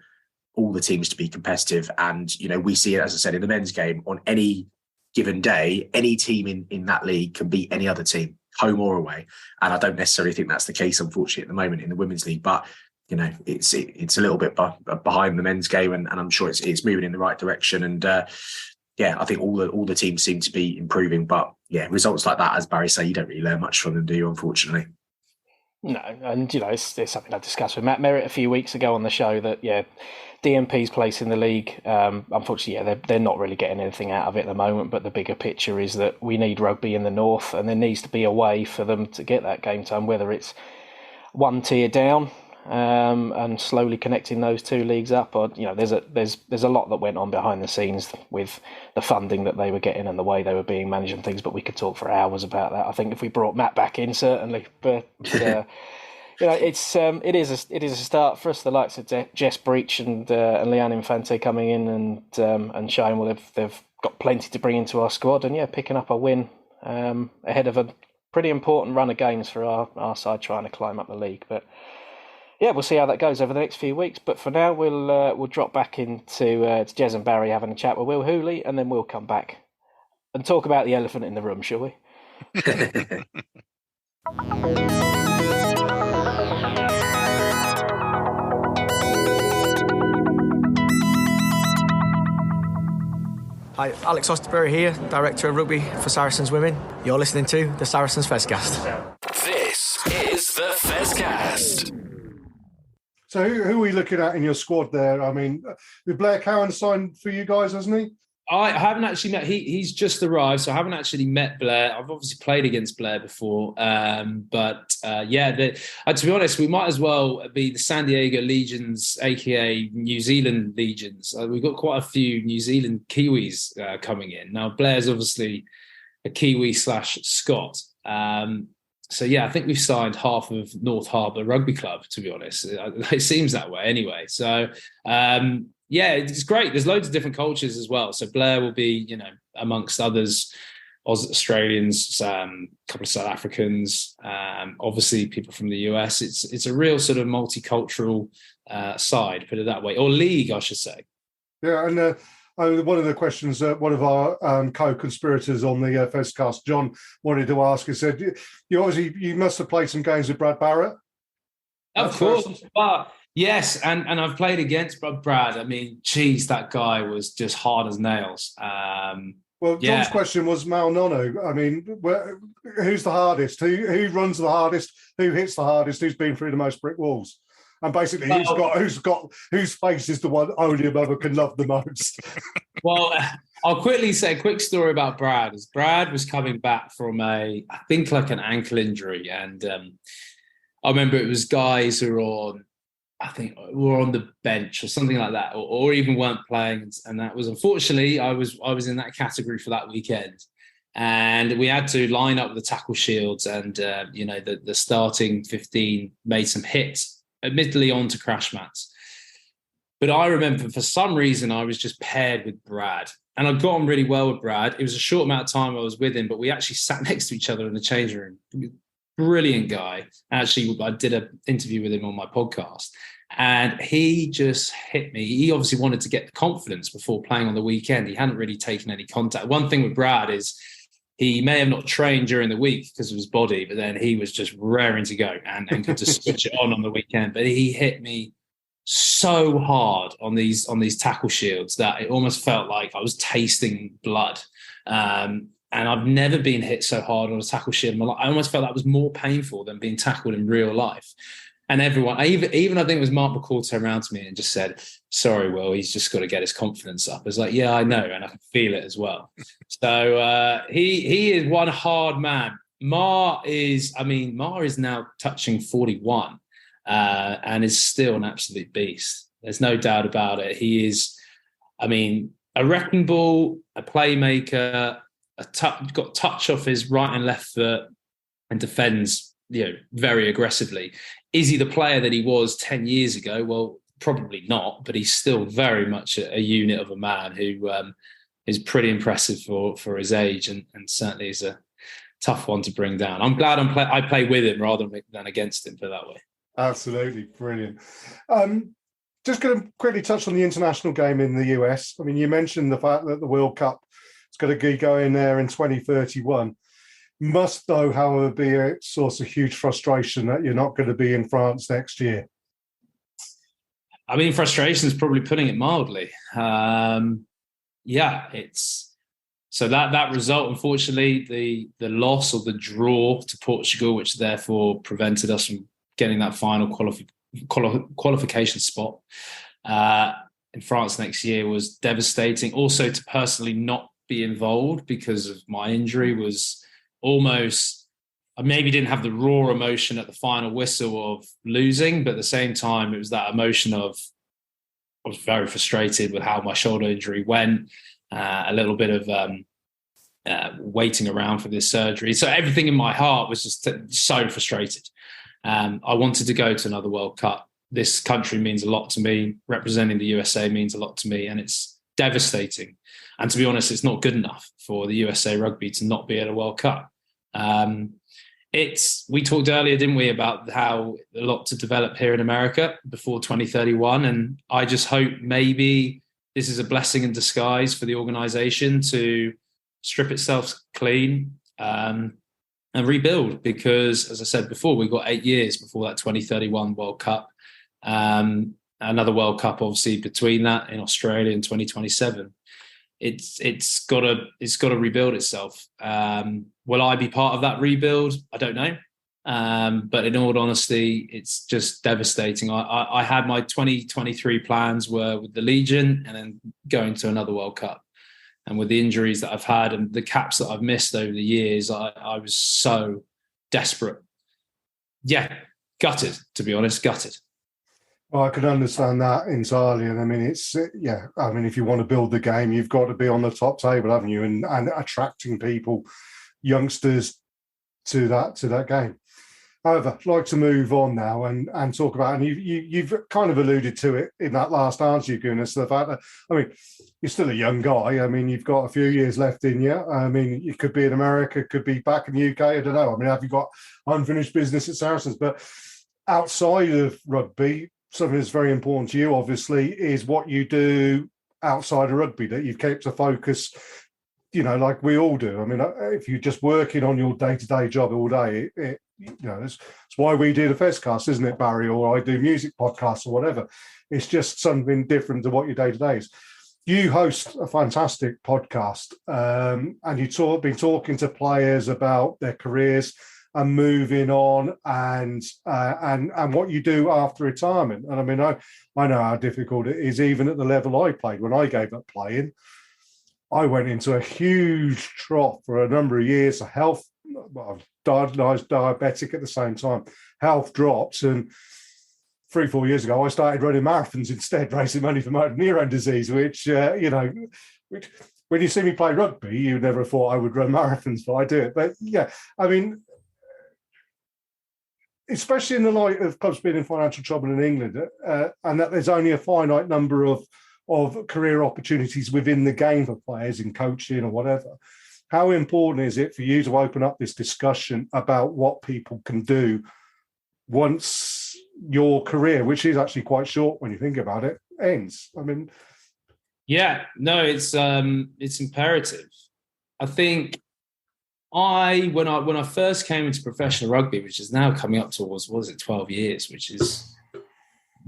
all the teams to be competitive. And we see it, as I said, in the men's game, on any given day, any team in that league can beat any other team, home or away. And I don't necessarily think that's the case, unfortunately, at the moment in the women's league. But it's a little bit behind the men's game, and I'm sure it's moving in the right direction. And yeah, I think all the teams seem to be improving. But yeah, results like that, as Barry say, you don't really learn much from them, do you? Unfortunately. No, and it's something I discussed with Matt Merritt a few weeks ago on the show that DMP's place in the league, unfortunately, they're not really getting anything out of it at the moment. But the bigger picture is that we need rugby in the north, and there needs to be a way for them to get that game time, whether it's one tier down and slowly connecting those two leagues up, or there's a lot that went on behind the scenes with the funding that they were getting and the way they were being managed and things. But we could talk for hours about that. I think if we brought Matt back in, certainly, but. It is a start for us. The likes of Jess Breach and Leanne Infante coming in and showing they've got plenty to bring into our squad, and picking up a win ahead of a pretty important run of games for our side trying to climb up the league. But we'll see how that goes over the next few weeks. But for now, we'll drop back into Jez and Barry having a chat with Will Hooley, and then we'll come back and talk about the elephant in the room, shall we? Hi, Alex Osterbury here, Director of Rugby for Saracens Women. You're listening to the Saracens Fezcast. This is the Fezcast. So who are we looking at in your squad there? I mean, Blair Cowan signed for you guys, hasn't he? I haven't actually met. He's just arrived, so I haven't actually met Blair. I've obviously played against Blair before, to be honest, we might as well be the San Diego Legions, aka New Zealand Legions. We've got quite a few New Zealand Kiwis coming in now. Blair's obviously a Kiwi / Scot. I think we've signed half of North Harbour Rugby Club. To be honest, it seems that way anyway. So. It's great. There's loads of different cultures as well. So Blair will be, amongst others, Australians, a couple of South Africans, obviously people from the US. It's a real sort of multicultural side, put it that way, or league, I should say. Yeah, and one of the questions that one of our co-conspirators on the Fezcast, John, wanted to ask, he said, you must have played some games with Brad Barrett. Of course, but yes, and I've played against Brad. I mean, geez, that guy was just hard as nails. John's question was Mal Nono. I mean, who's the hardest? Who runs the hardest? Who hits the hardest? Who's been through the most brick walls? And basically, whose face is the one only a mother can love the most? Well, I'll quickly say a quick story about Brad. Brad was coming back from an ankle injury, and I remember it was guys who were on the bench or something like that, or even weren't playing. And that was, unfortunately, I was in that category for that weekend. And we had to line up the tackle shields, and, the starting 15 made some hits, admittedly onto crash mats. But I remember for some reason I was just paired with Brad, and I got on really well with Brad. It was a short amount of time I was with him, but we actually sat next to each other in the changing room. Brilliant guy. Actually, I did an interview with him on my podcast, and he just hit me. He obviously wanted to get the confidence before playing on the weekend. He hadn't really taken any contact. One thing with Brad is he may have not trained during the week because of his body, but then he was just raring to go and could just switch it on the weekend. But he hit me so hard on these tackle shields that it almost felt like I was tasting blood. And I've never been hit so hard on a tackle shield in my life. I almost felt that was more painful than being tackled in real life. And everyone, even I think it was Mark McCall, turned around to me and just said, "Sorry, Will, he's just got to get his confidence up." I was like, "Yeah, I know, and I can feel it as well." So he is one hard man. Mar is now touching 41 and is still an absolute beast. There's no doubt about it. He is, a wrecking ball, a playmaker, got touch off his right and left foot and defends, very aggressively. Is he the player that he was 10 years ago? Well, probably not, but he's still very much a unit of a man who is pretty impressive for his age, and certainly is a tough one to bring down. I'm glad I play with him rather than against him, put it that way. Absolutely brilliant. Just going to quickly touch on the international game in the US. I mean, you mentioned the fact that the World Cup is going to go in there in 2031. Must, though, however, be a source of huge frustration that you're not going to be in France next year. Frustration is probably putting it mildly. It's So that result, unfortunately, the loss or the draw to Portugal, which therefore prevented us from getting that final qualification spot in France next year, was devastating. Also, to personally not be involved because of my injury was almost, I maybe didn't have the raw emotion at the final whistle of losing, but at the same time, it was that emotion of, I was very frustrated with how my shoulder injury went, a little bit of waiting around for this surgery. So everything in my heart was just so frustrated. I wanted to go to another World Cup. This country means a lot to me. Representing the USA means a lot to me, and it's devastating. And to be honest, it's not good enough for the USA Rugby to not be at a World Cup. We talked earlier, didn't we, about how a lot to develop here in America before 2031. And I just hope maybe this is a blessing in disguise for the organization to strip itself clean and rebuild. Because, as I said before, we've got 8 years before that 2031 World Cup. Another World Cup, obviously, between that in Australia in 2027. It's got to rebuild itself. Will I be part of that rebuild? I don't know. But in all honesty, it's just devastating. I had my 2023 plans were with the Legion and then going to another World Cup. And with the injuries that I've had and the caps that I've missed over the years, I was so desperate. Yeah, gutted, to be honest, gutted. Well, I can understand that entirely. And I mean, if you want to build the game, you've got to be on the top table, haven't you? And attracting people, youngsters to that game. However, I'd like to move on now and talk about, and you've kind of alluded to it in that last answer you've given us, the fact that, I mean, you're still a young guy. I mean, you've got a few years left in you. I mean, you could be in America, could be back in the UK. I don't know. I mean, have you got unfinished business at Saracens? But outside of rugby, something that's very important to you, obviously, is what you do outside of rugby, that you've kept a focus, like we all do. I mean, if you're just working on your day-to-day job all day, it's why we do the Fezcast, isn't it, Barry? Or I do music podcasts or whatever. It's just something different to what your day-to-day is. You host a fantastic podcast, and you've been talking to players about their careers and moving on and what you do after retirement. And I mean, I know how difficult it is, even at the level I played. When I gave up playing, I went into a huge trough for a number of years. Health, I was diabetic at the same time. Health drops, and 3-4 years ago, I started running marathons instead, raising money for motor neurone disease, which when you see me play rugby, you never thought I would run marathons, but I do it. But yeah, I mean, especially in the light of clubs being in financial trouble in England, and that there's only a finite number of career opportunities within the game for players in coaching or whatever, how important is it for you to open up this discussion about what people can do once your career, which is actually quite short when you think about it, ends? I mean, yeah, no, it's imperative. I think when I first came into professional rugby, which is now coming up towards, 12 years, which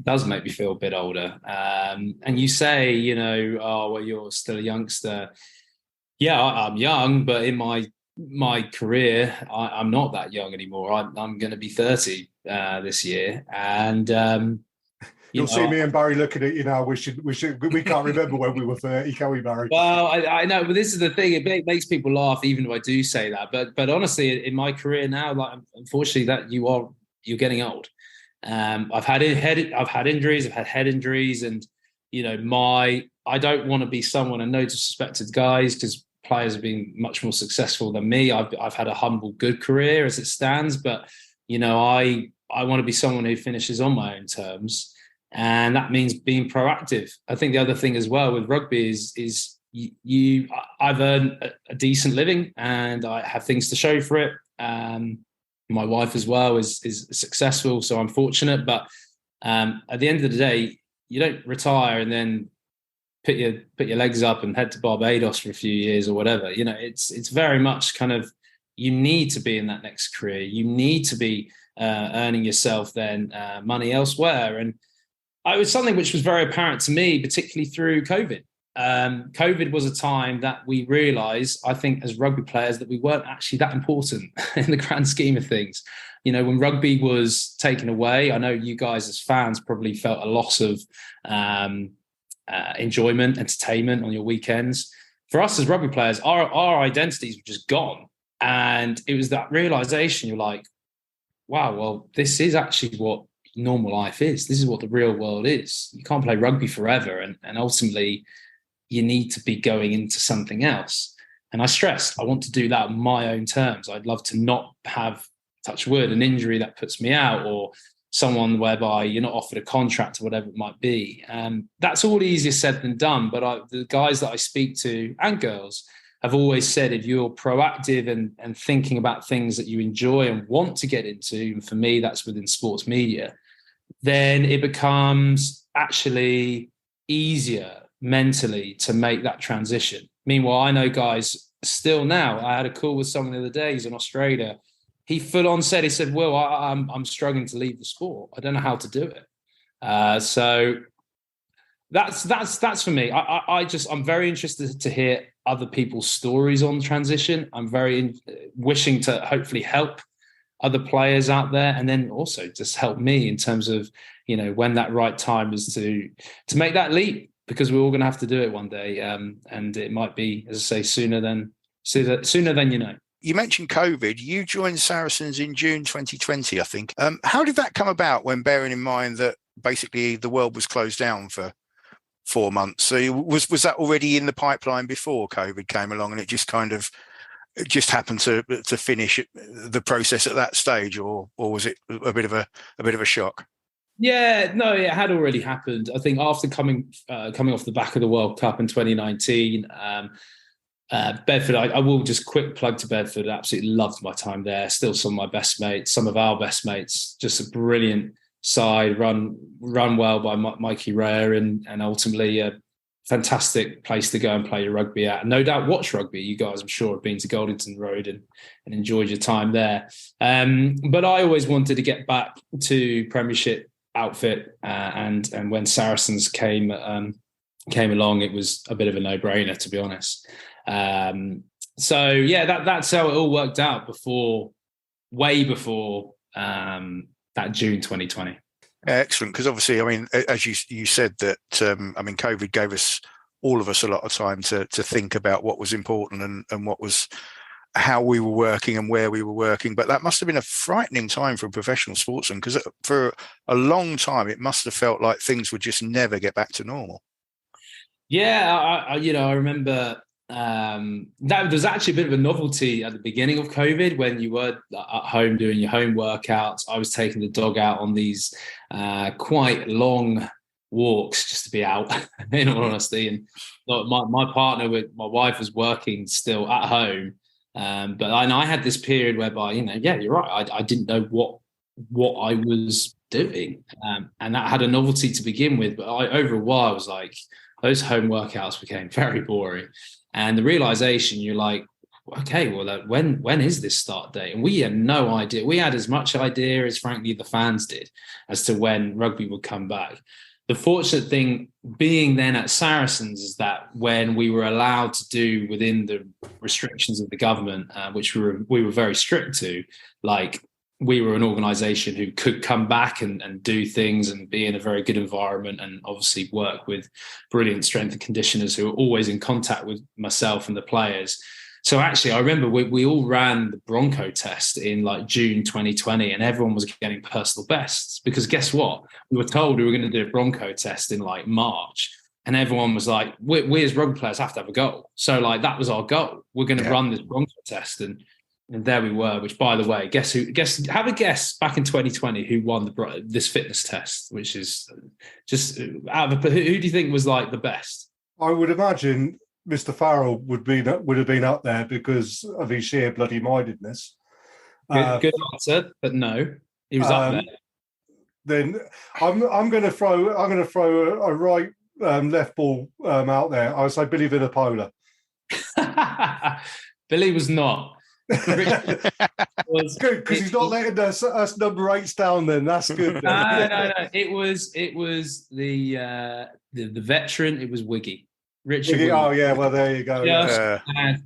does make me feel a bit older. And you say, oh, well, you're still a youngster. Yeah, I'm young, but in my career, I'm not that young anymore. I'm going to be 30 this year, and you'll see me and Barry looking at you now. We can't remember when we were 30, can we, Barry? Well, I know, but this is the thing. It makes people laugh, even if I do say that. But honestly, in my career now, like, unfortunately, that you're getting old. I've had injuries. I've had head injuries, and I don't want to be someone, and no disrespect to guys, because players have been much more successful than me. I've had a humble, good career as it stands, but I want to be someone who finishes on my own terms, and that means being proactive. I think the other thing as well with rugby is I've earned a decent living, and I have things to show for it. My wife as well is successful, so I'm fortunate. But at the end of the day, you don't retire and then put your legs up and head to Barbados for a few years or whatever. It's very much kind of, you need to be in that next career. You need to be earning yourself then money elsewhere. And it was something which was very apparent to me, particularly through COVID. COVID was a time that we realised, I think, as rugby players, that we weren't actually that important in the grand scheme of things. You know, when rugby was taken away, I know you guys as fans probably felt a loss of enjoyment, entertainment on your weekends. For us as rugby players, our identities were just gone. And it was that realisation, you're like, wow, well, this is actually what normal life is. This is what the real world is. You can't play rugby forever. And ultimately, you need to be going into something else. And I stressed, I want to do that on my own terms. I'd love to not have, touch wood, an injury that puts me out, or someone whereby you're not offered a contract or whatever it might be. That's all easier said than done. But the guys that I speak to, and girls, have always said, if you're proactive and thinking about things that you enjoy and want to get into, and for me, that's within sports media, then it becomes actually easier mentally to make that transition. Meanwhile, I know guys still now, I had a call with someone the other day, he's in Australia. He full on said, Will, I'm struggling to leave the sport. I don't know how to do it. So that's for me. I'm very interested to hear other people's stories on transition. I'm very wishing to hopefully help other players out there, and then also just help me in terms of, you know, when that right time is to make that leap, because we're all going to have to do it one day, and it might be, as I say, sooner than you know. You mentioned COVID. You joined Saracens in June 2020, I think. How did that come about, when bearing in mind that basically the world was closed down for 4 months? So was that already in the pipeline before COVID came along, and it just kind of happened to finish the process at that stage, or was it a bit of a shock? Yeah, no, it had already happened. I think after coming off the back of the World Cup in 2019, Bedford, I will just quick plug to Bedford. Absolutely loved my time there. Still some of our best mates. Just a brilliant side, run well by Mikey Rare, and ultimately a fantastic place to go and play your rugby at. And no doubt watch rugby. You guys, I'm sure, have been to Goldington Road and enjoyed your time there. But I always wanted to get back to Premiership outfit, and when Saracens came along, it was a bit of a no-brainer, to be honest. So yeah, that's how it all worked out way before that June 2020. Excellent, because obviously, I mean, as you said that, I mean, COVID gave all of us a lot of time to think about what was important and what was, how we were working and where we were working. But that must have been a frightening time for a professional sportsman, because for a long time it must have felt like things would just never get back to normal. Yeah, I remember that was actually a bit of a novelty at the beginning of COVID, when you were at home doing your home workouts. I was taking the dog out on these quite long walks just to be out, in all honesty. And my partner, my wife, was working still at home. But I had this period whereby, yeah, you're right, I didn't know what I was doing. And that had a novelty to begin with. But over a while, I was like, those home workouts became very boring. And the realization, you're like, okay, well, when is this start date? And we had no idea. We had as much idea as, frankly, the fans did as to when rugby would come back. The fortunate thing being then at Saracens is that when we were allowed to do within the restrictions of the government, which we were very strict to, like, we were an organisation who could come back and do things and be in a very good environment, and obviously work with brilliant strength and conditioners who are always in contact with myself and the players. So actually, I remember we all ran the Bronco test in like June 2020, and everyone was getting personal bests, because guess what? We were told we were going to do a Bronco test in like March, and everyone was like, we as rugby players have to have a goal. So like, that was our goal. We're going to run this Bronco test. And there we were, which, by the way, have a guess back in 2020 who won this fitness test, which is just out of who do you think was like the best? I would imagine Mr. Farrell would have been up there because of his sheer bloody mindedness. Good answer, but no, he was up there. Then I'm going to throw a right left ball out there. I would say Billy Vinapola. Billy was not. Good, because he's not letting us number 8s down. Then that's good. No. It was the veteran. It was Wiggy. Richard. Oh yeah, well there you go. Just had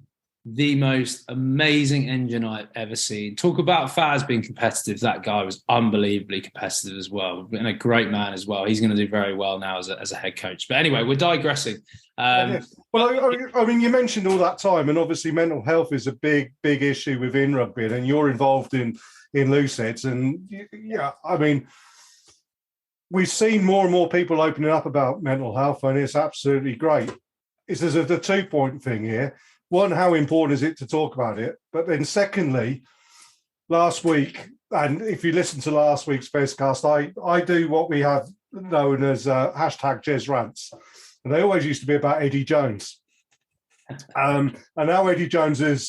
the most amazing engine I've ever seen. Talk about Faz being competitive. That guy was unbelievably competitive as well, and a great man as well. He's going to do very well now as a head coach. But anyway, we're digressing. Well, I mean, you mentioned all that time, and obviously mental health is a big issue within rugby, and you're involved in loose heads. And yeah, I mean, we've seen more and more people opening up about mental health, and it's absolutely great. There's the 2-point thing here. One, how important is it to talk about it? But then secondly, last week, and if you listen to last week's Fezcast, I do what we have known as hashtag Jez Rants. And they always used to be about Eddie Jones. And now Eddie Jones has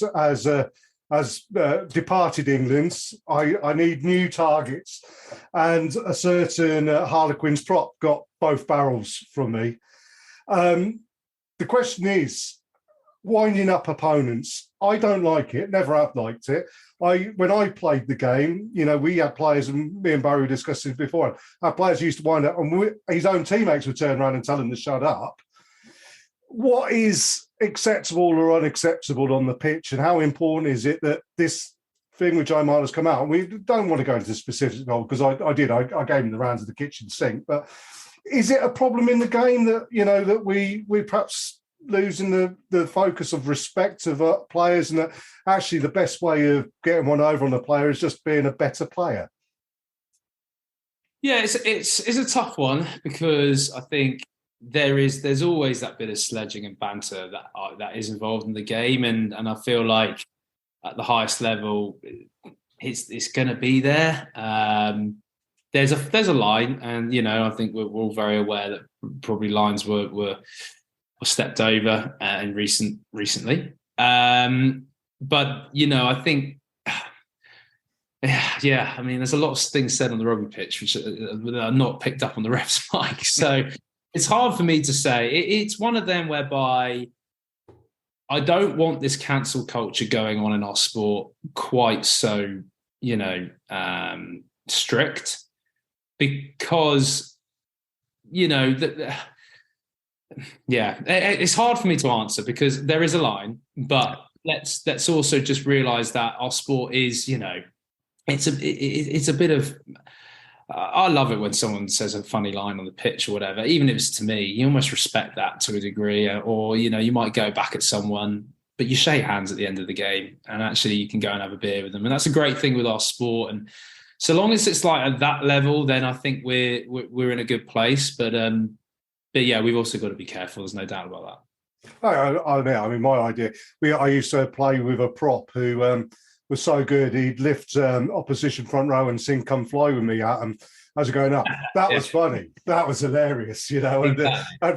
departed England. I need new targets. And a certain Harlequins prop got both barrels from me. The question is, winding up opponents. I don't like it, never have liked it. When I played the game, we had players, and me and Barry were discussing this before, our players used to wind up, and his own teammates would turn around and tell him to shut up. What is acceptable or unacceptable on the pitch, and how important is it that this thing with Joe Marler has come out? And we don't want to go into specifics because I gave him the rounds of the kitchen sink, but is it a problem in the game that, that we perhaps losing the focus of respect of players, and that actually the best way of getting one over on a player is just being a better player? Yeah, it's a tough one, because I think there's always that bit of sledging and banter that is involved in the game, and I feel like at the highest level it's going to be there. There's a line, and I think we're all very aware that probably lines were stepped over recently. But I think, yeah, I mean, there's a lot of things said on the rugby pitch which are not picked up on the ref's mic. So it's hard for me to say. It's one of them whereby I don't want this cancel culture going on in our sport quite so, strict, because, it's hard for me to answer, because there is a line, but let's also just realize that our sport is, it's a bit of, I love it when someone says a funny line on the pitch or whatever, even if it's to me. You almost respect that to a degree, or you might go back at someone, but you shake hands at the end of the game, and actually you can go and have a beer with them, and that's a great thing with our sport. And so long as it's like at that level, then I think we're in a good place. But yeah, we've also got to be careful. There's no doubt about that. I mean, my idea. I used to play with a prop who was so good he'd lift opposition front row and sing "Come Fly With Me" at them as going up. That was funny. That was hilarious, and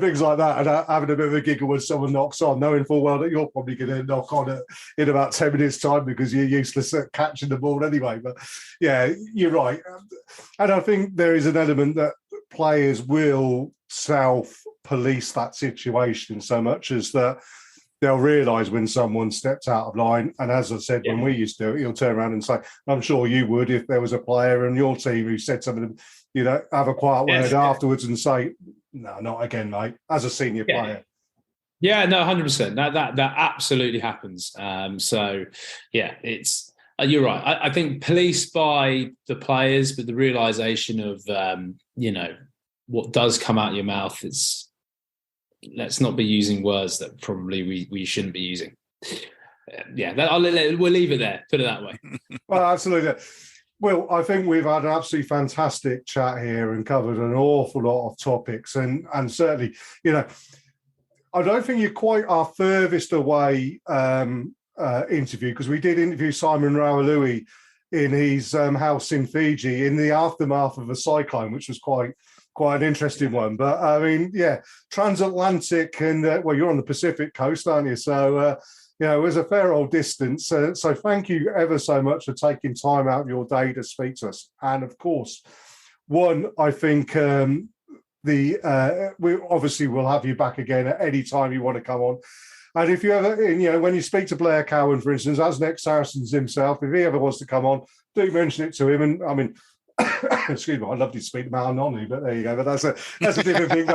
things like that. And having a bit of a giggle when someone knocks on, knowing full well that you're probably going to knock on in about 10 minutes' time because you're useless at catching the ball anyway. But yeah, you're right. And I think there is an element that players will self-police that situation so much as that they'll realise when someone steps out of line. And as I said, when we used to do it, you'll turn around and say, I'm sure you would if there was a player on your team who said something, have a quiet word afterwards and say, no, not again, mate, as a senior player. Yeah, no, 100%. That absolutely happens. So, yeah, it's you're right. I think policed by the players, but the realisation of, what does come out of your mouth is, let's not be using words that probably we shouldn't be using. We'll leave it there. Put it that way. Well, absolutely. Well, I think we've had an absolutely fantastic chat here and covered an awful lot of topics. And certainly, I don't think you're quite our furthest away interview, because we did interview Simon Rawalui in his house in Fiji in the aftermath of a cyclone, which was quite an interesting one. But I mean, transatlantic, and you're on the Pacific coast, aren't you? So it was a fair old distance. So thank you ever so much for taking time out of your day to speak to us. And of course, I think we obviously will have you back again at any time you want to come on. And if you ever, when you speak to Blair Cowan, for instance, as an ex-Saracens himself, if he ever wants to come on, do mention it to him. And I mean, excuse me, I'd love to speak to Mal Nonny, but there you go. But that's a different thing.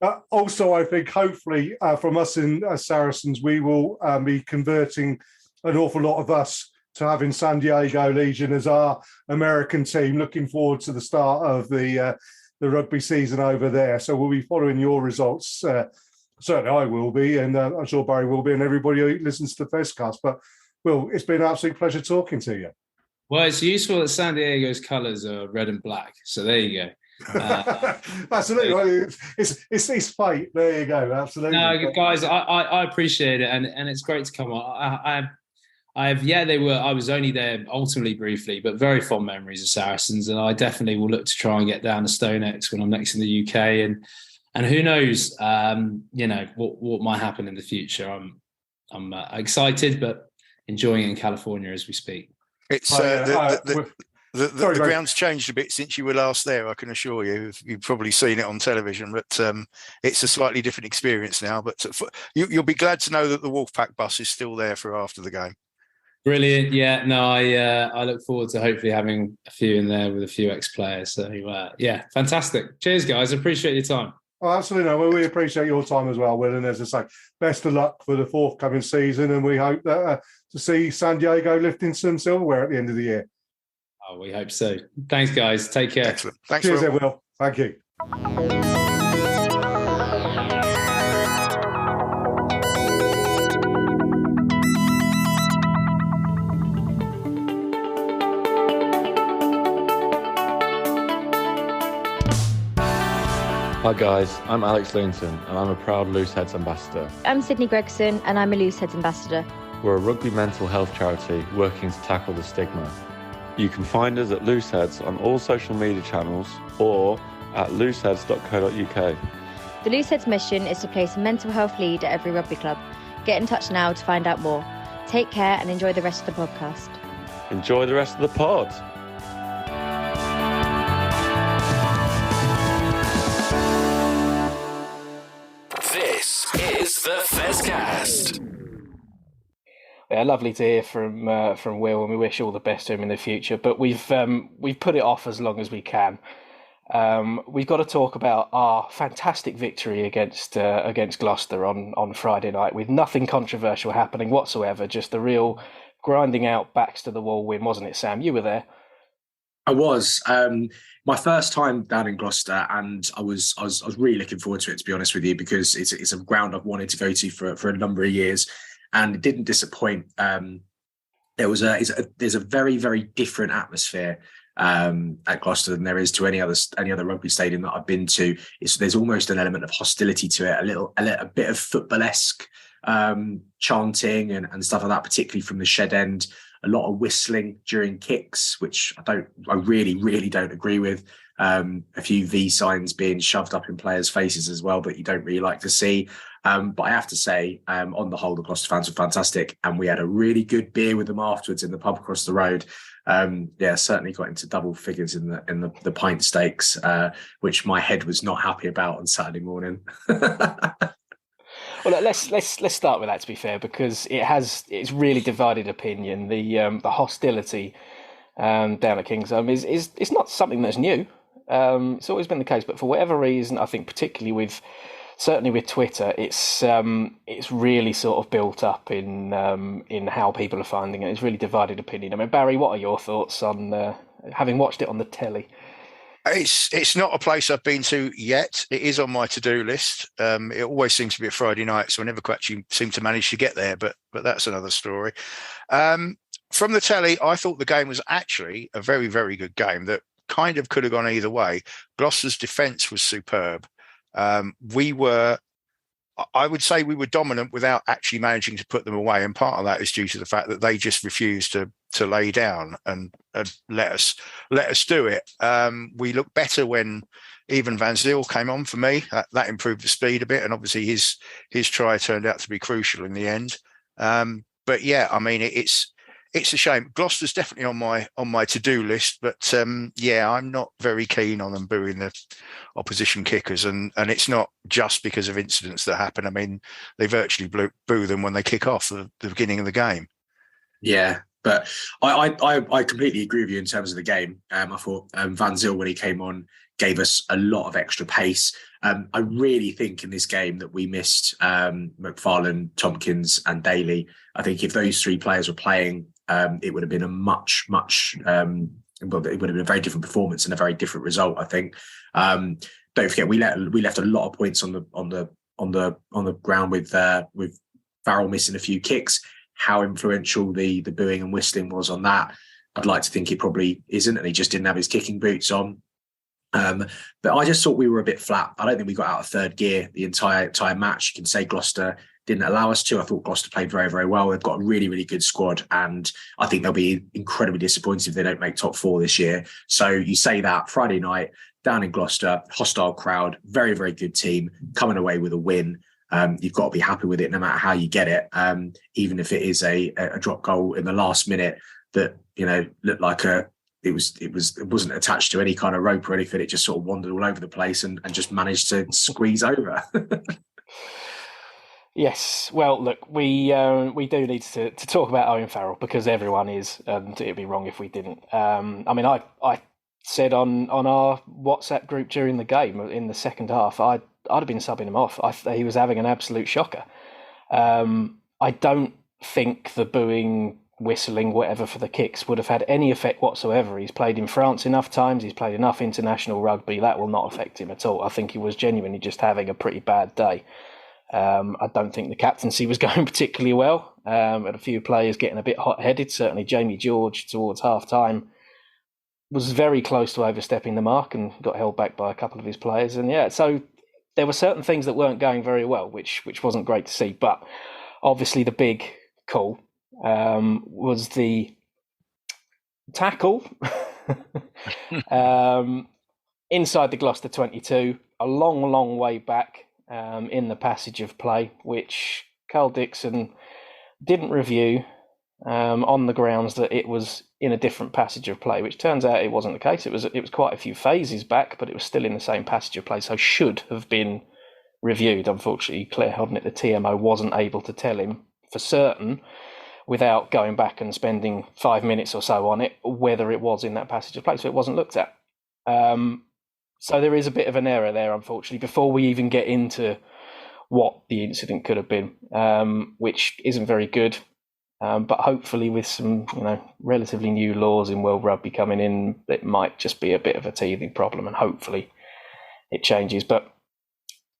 But also, I think hopefully from us in Saracens, we will be converting an awful lot of us to having San Diego Legion as our American team. Looking forward to the start of the rugby season over there. So we'll be following your results. Certainly I will be, and I'm sure Barry will be, and everybody who listens to the Fezcast. But, Will, it's been an absolute pleasure talking to you. Well, it's useful that San Diego's colours are red and black. So there you go. Absolutely. It's fate. There you go. Absolutely. No, guys, I appreciate it. And it's great to come on. I was only there ultimately briefly, but very fond memories of Saracens. And I definitely will look to try and get down to StoneX when I'm next in the UK. And who knows, what might happen in the future. I'm excited, but enjoying it in California as we speak. It's the ground's changed a bit since you were last there. I can assure you. You've probably seen it on television, but it's a slightly different experience now. But you'll be glad to know that the Wolfpack bus is still there for after the game. Brilliant. Yeah. No, I look forward to hopefully having a few in there with a few ex-players. So fantastic. Cheers, guys. Appreciate your time. Oh, absolutely. No, we appreciate your time as well, Will. And as I say, best of luck for the forthcoming season. And we hope that to see San Diego lifting some silverware at the end of the year. Oh, we hope so. Thanks, guys. Take care. Excellent. Thanks, Cheers, Will. Thank you. Hi guys, I'm Alex Linton and I'm a proud Looseheads ambassador. I'm Sydney Gregson and I'm a Looseheads ambassador. We're a rugby mental health charity working to tackle the stigma. You can find us at Looseheads on all social media channels or at looseheads.co.uk. The Looseheads mission is to place a mental health lead at every rugby club. Get in touch now to find out more. Take care and enjoy the rest of the podcast. Enjoy the rest of the pod. This is the Fezcast. Yeah, lovely to hear from Will, and we wish all the best to him in the future. But we've put it off as long as we can. We've got to talk about our fantastic victory against Gloucester on Friday night, with nothing controversial happening whatsoever. Just a real grinding out, backs to the wall win, wasn't it, Sam? You were there. I was. My first time down in Gloucester, and I was really looking forward to it, to be honest with you, because it's a ground I've wanted to go to for a number of years, and it didn't disappoint. There's a very, very different atmosphere at Gloucester than there is to any other rugby stadium that I've been to. There's almost an element of hostility to it, a bit of football-esque chanting and stuff like that, particularly from the shed end. A lot of whistling during kicks, which I really, really don't agree with. A few V signs being shoved up in players' faces as well, but you don't really like to see. But I have to say, on the whole, the Gloucester fans were fantastic, and we had a really good beer with them afterwards in the pub across the road. Certainly got into double figures in the pint stakes, which my head was not happy about on Saturday morning. Well, let's start with that, to be fair, because it's really divided opinion. The hostility down at Kingsholm is not something that's new. It's always been the case, but for whatever reason, I think particularly certainly with Twitter, it's really sort of built up in how people are finding it. It's really divided opinion. I mean, Barry, what are your thoughts on having watched it on the telly? It's not a place I've been to yet. It is on my to-do list. It always seems to be a Friday night, so I never quite seem to manage to get there, but that's another story. From the telly, I thought the game was actually a very, very good game that kind of could have gone either way. Gloucester's defence was superb. I would say we were dominant without actually managing to put them away, and part of that is due to the fact that they just refused to lay down and let us do it. We looked better when even Van Zyl came on for me. That improved the speed a bit, and obviously his try turned out to be crucial in the end. But yeah, I mean, it's a shame. Gloucester's definitely on my to-do list, but I'm not very keen on them booing the opposition kickers, and it's not just because of incidents that happen. I mean, they virtually boo them when they kick off the beginning of the game. Yeah, But I completely agree with you in terms of the game. I thought Van Zyl, when he came on, gave us a lot of extra pace. I really think in this game that we missed McFarlane, Tompkins and Daly. I think if those three players were playing, it would have been a much, well, it would have been a very different performance and a very different result, I think. Don't forget, we left a lot of points on the ground with Farrell missing a few kicks. How influential the booing and whistling was on that, I'd like to think it probably isn't, and he just didn't have his kicking boots on. But I just thought we were a bit flat. I don't think we got out of third gear the entire match. You can say Gloucester didn't allow us to. I thought Gloucester played very, very well. They've got a really, really good squad, and I think they'll be incredibly disappointed if they don't make top four this year. So you say that Friday night down in Gloucester, hostile crowd, very, very good team, coming away with a win. You've got to be happy with it no matter how you get it, even if it is a drop goal in the last minute that, you know, looked like it wasn't attached to any kind of rope or anything. It just sort of wandered all over the place and just managed to squeeze over. Yes, well, look, we do need to talk about Owen Farrell because everyone is, and it'd be wrong if we didn't. I mean, I said on our WhatsApp group during the game in the second half, I'd have been subbing him off. He was having an absolute shocker. I don't think the booing, whistling, whatever for the kicks would have had any effect whatsoever. He's played in France enough times. He's played enough international rugby. That will not affect him at all. I think he was genuinely just having a pretty bad day. I don't think the captaincy was going particularly well. Had a few players getting a bit hot-headed. Certainly Jamie George towards half-time was very close to overstepping the mark and got held back by a couple of his players. And yeah, so there were certain things that weren't going very well, which wasn't great to see. But obviously the big call was the tackle inside the Gloucester 22, a long, long way back in the passage of play, which Carl Dixon didn't review on the grounds that it was in a different passage of play, which turns out it wasn't the case. It was quite a few phases back, but it was still in the same passage of play, so should have been reviewed. Unfortunately, Claire Hodden at the TMO wasn't able to tell him for certain, without going back and spending 5 minutes or so on it, whether it was in that passage of play, so it wasn't looked at. So there is a bit of an error there, unfortunately, before we even get into what the incident could have been, which isn't very good. But hopefully with some, relatively new laws in World Rugby coming in, it might just be a bit of a teething problem, and hopefully it changes. But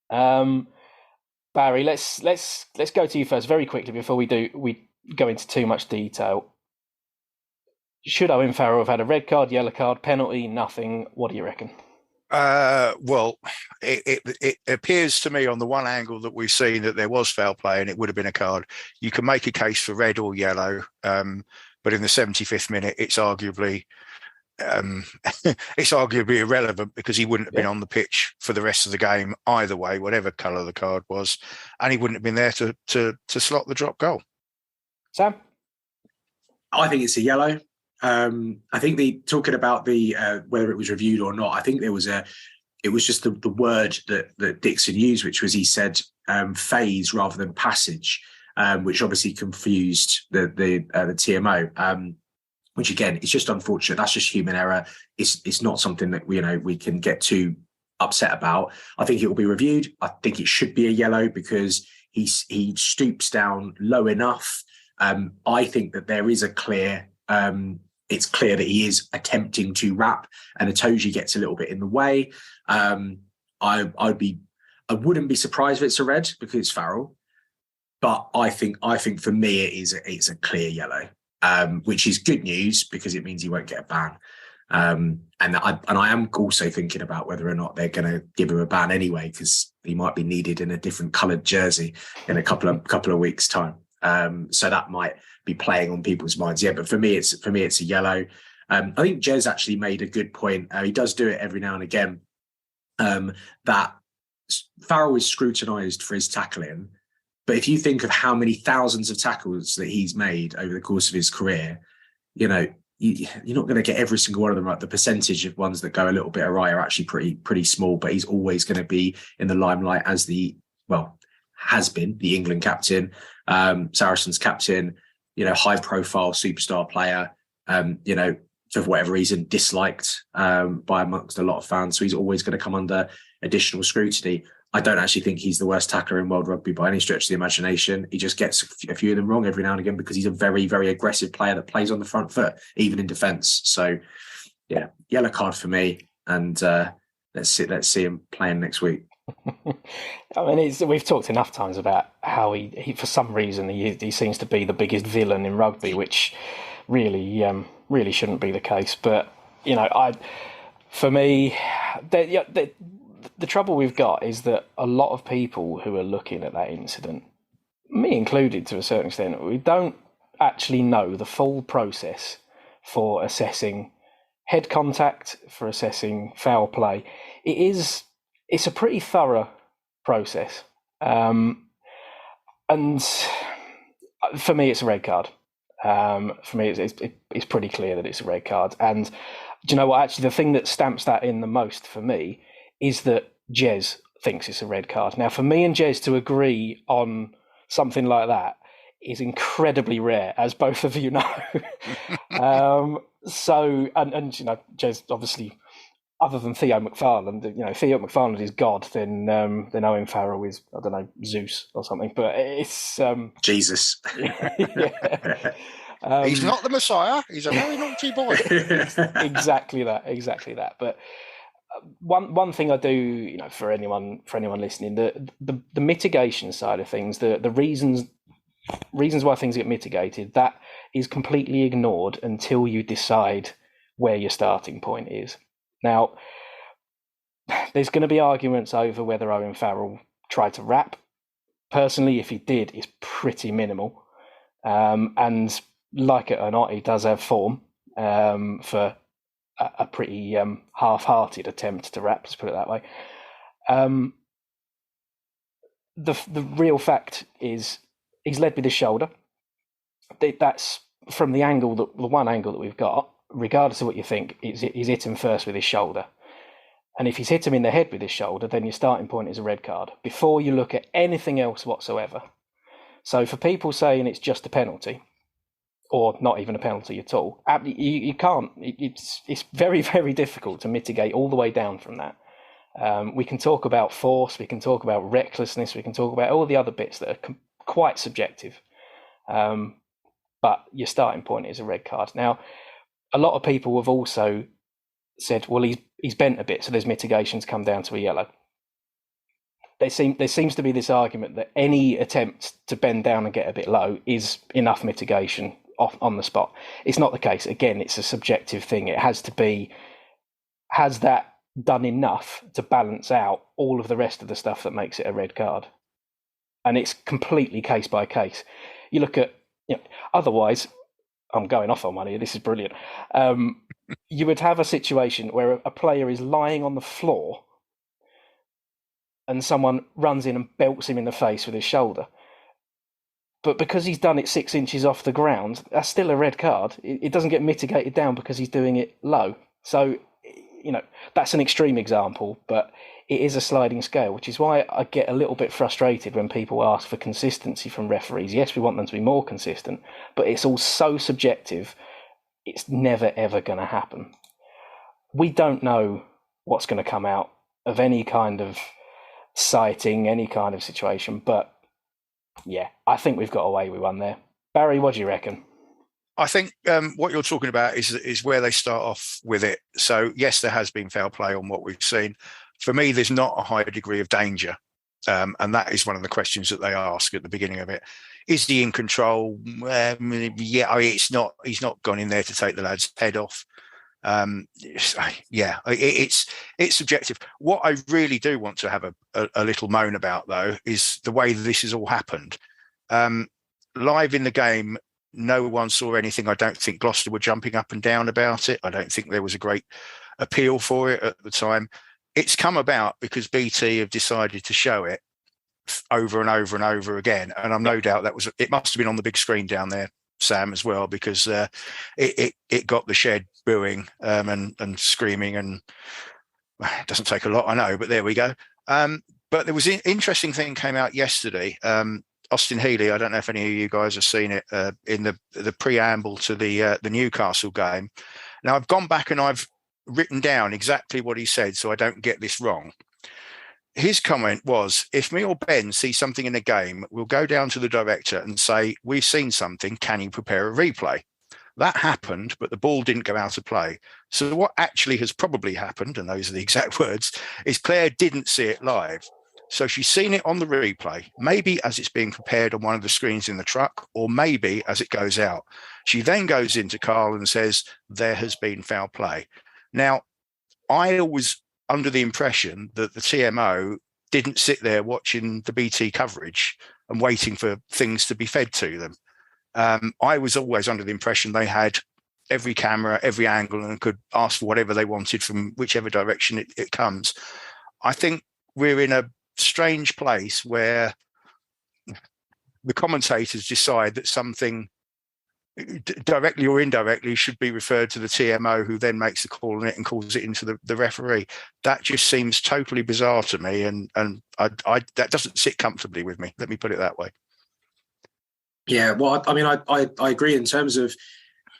Barry, let's go to you first very quickly before we go into too much detail. Should Owen Farrell have had a red card, yellow card, penalty, nothing? What do you reckon? Well, it appears to me on the one angle that we've seen that there was foul play and it would have been a card. You can make a case for red or yellow, but in the 75th minute, it's arguably irrelevant because he wouldn't have been on the pitch for the rest of the game either way, whatever colour the card was, and he wouldn't have been there to slot the drop goal. Sam? I think it's a yellow. I think talking about the whether it was reviewed or not, I think it was just the word that Dixon used, which was, he said phase rather than passage, which obviously confused the TMO. Which again, it's just unfortunate. That's just human error. It's not something that we can get too upset about. I think it will be reviewed. I think it should be a yellow because he stoops down low enough. I think that there is a clear. It's clear that he is attempting to wrap, and Itoje gets a little bit in the way. I wouldn't be surprised if it's a red because it's Farrell, but I think for me it's a clear yellow, which is good news because it means he won't get a ban. And I am also thinking about whether or not they're going to give him a ban anyway because he might be needed in a different coloured jersey in a couple of weeks' time. So that might be playing on people's minds. Yeah, but for me it's a yellow. I think Jez actually made a good point. He does do it every now and again. That Farrell is scrutinised for his tackling, but if you think of how many thousands of tackles that he's made over the course of his career, you're not going to get every single one of them right. The percentage of ones that go a little bit awry are actually pretty small, but he's always going to be in the limelight as has been the England captain, Saracens captain. high profile superstar player, for whatever reason, disliked by amongst a lot of fans. So he's always going to come under additional scrutiny. I don't actually think he's the worst tackler in world rugby by any stretch of the imagination. He just gets a few of them wrong every now and again because he's a very, very aggressive player that plays on the front foot, even in defence. So, yeah, yellow card for me. And let's see him playing next week. I mean, we've talked enough times about how he for some reason, he seems to be the biggest villain in rugby, which really shouldn't be the case. But, for me, the trouble we've got is that a lot of people who are looking at that incident, me included to a certain extent, we don't actually know the full process for assessing head contact, for assessing foul play. It's a pretty thorough process. And for me, it's a red card. For me, it's pretty clear that it's a red card. And do you know what? Actually, the thing that stamps that in the most for me is that Jez thinks it's a red card. Now, for me and Jez to agree on something like that is incredibly rare, as both of you know. So, Jez obviously, other than Theo McFarland, Theo McFarland is God, then Owen Farrell is, I don't know, Zeus or something. But it's Jesus. Yeah. He's not the Messiah. He's a very naughty boy. Exactly that. But one thing I do, for anyone listening, the mitigation side of things, the reasons why things get mitigated, that is completely ignored until you decide where your starting point is. Now, there's going to be arguments over whether Owen Farrell tried to wrap. Personally, if he did, it's pretty minimal. And like it or not, he does have form for a pretty half-hearted attempt to wrap, let's put it that way. The real fact is he's led with his shoulder. That's from the one angle that we've got, regardless of what you think, he's hit him first with his shoulder. And if he's hit him in the head with his shoulder, then your starting point is a red card before you look at anything else whatsoever. So for people saying it's just a penalty, or not even a penalty at all, you can't. It's very, very difficult to mitigate all the way down from that. We can talk about force, we can talk about recklessness, we can talk about all the other bits that are quite subjective. But your starting point is a red card. Now, a lot of people have also said, well, he's bent a bit, so there's mitigations come down to a yellow. There seems to be this argument that any attempt to bend down and get a bit low is enough mitigation on the spot. It's not the case. Again, it's a subjective thing. It has that done enough to balance out all of the rest of the stuff that makes it a red card? And it's completely case by case. You look at, otherwise, I'm going off on one here, this is brilliant. You would have a situation where a player is lying on the floor and someone runs in and belts him in the face with his shoulder. But because he's done it 6 inches off the ground, that's still a red card. It doesn't get mitigated down because he's doing it low. So, that's an extreme example, but it is a sliding scale, which is why I get a little bit frustrated when people ask for consistency from referees. Yes, we want them to be more consistent, but it's all so subjective, it's never, ever going to happen. We don't know what's going to come out of any kind of citing, any kind of situation, but yeah, I think we've got away with one there. Barry, what do you reckon? I think what you're talking about is where they start off with it. So, yes, there has been foul play on what we've seen. For me, there's not a high degree of danger. And that is one of the questions that they ask at the beginning of it. Is he in control? It's not. He's not gone in there to take the lad's head off. It's subjective. What I really do want to have a little moan about, though, is the way this has all happened. Live in the game, no one saw anything. I don't think Gloucester were jumping up and down about it. I don't think there was a great appeal for it at the time. It's come about because BT have decided to show it over and over and over again. And I'm no doubt it must have been on the big screen down there, Sam, as well, because it got the shed booing and screaming, and it doesn't take a lot, I know, but there we go. But there was an interesting thing came out yesterday. Austin Healey. I don't know if any of you guys have seen it in the preamble to the Newcastle game. Now, I've gone back and I've written down exactly what he said so I don't get this wrong. His comment was, if me or Ben see something in a game, we'll go down to the director and say, we've seen something, can you prepare a replay? That happened, but the ball didn't go out of play. So what actually has probably happened, and those are the exact words, is Claire didn't see it live. So she's seen it on the replay, maybe as it's being prepared on one of the screens in the truck, or maybe as it goes out. She then goes into Carl and says, there has been foul play. Now, I was under the impression that the TMO didn't sit there watching the BT coverage and waiting for things to be fed to them. I was always under the impression they had every camera, every angle, and could ask for whatever they wanted from whichever direction it comes. I think we're in a strange place where the commentators decide that something directly or indirectly should be referred to the TMO, who then makes the call on it and calls it into the referee. That just seems totally bizarre to me, and I that doesn't sit comfortably with me. Let me put it that way. Yeah, well, I mean, I agree in terms of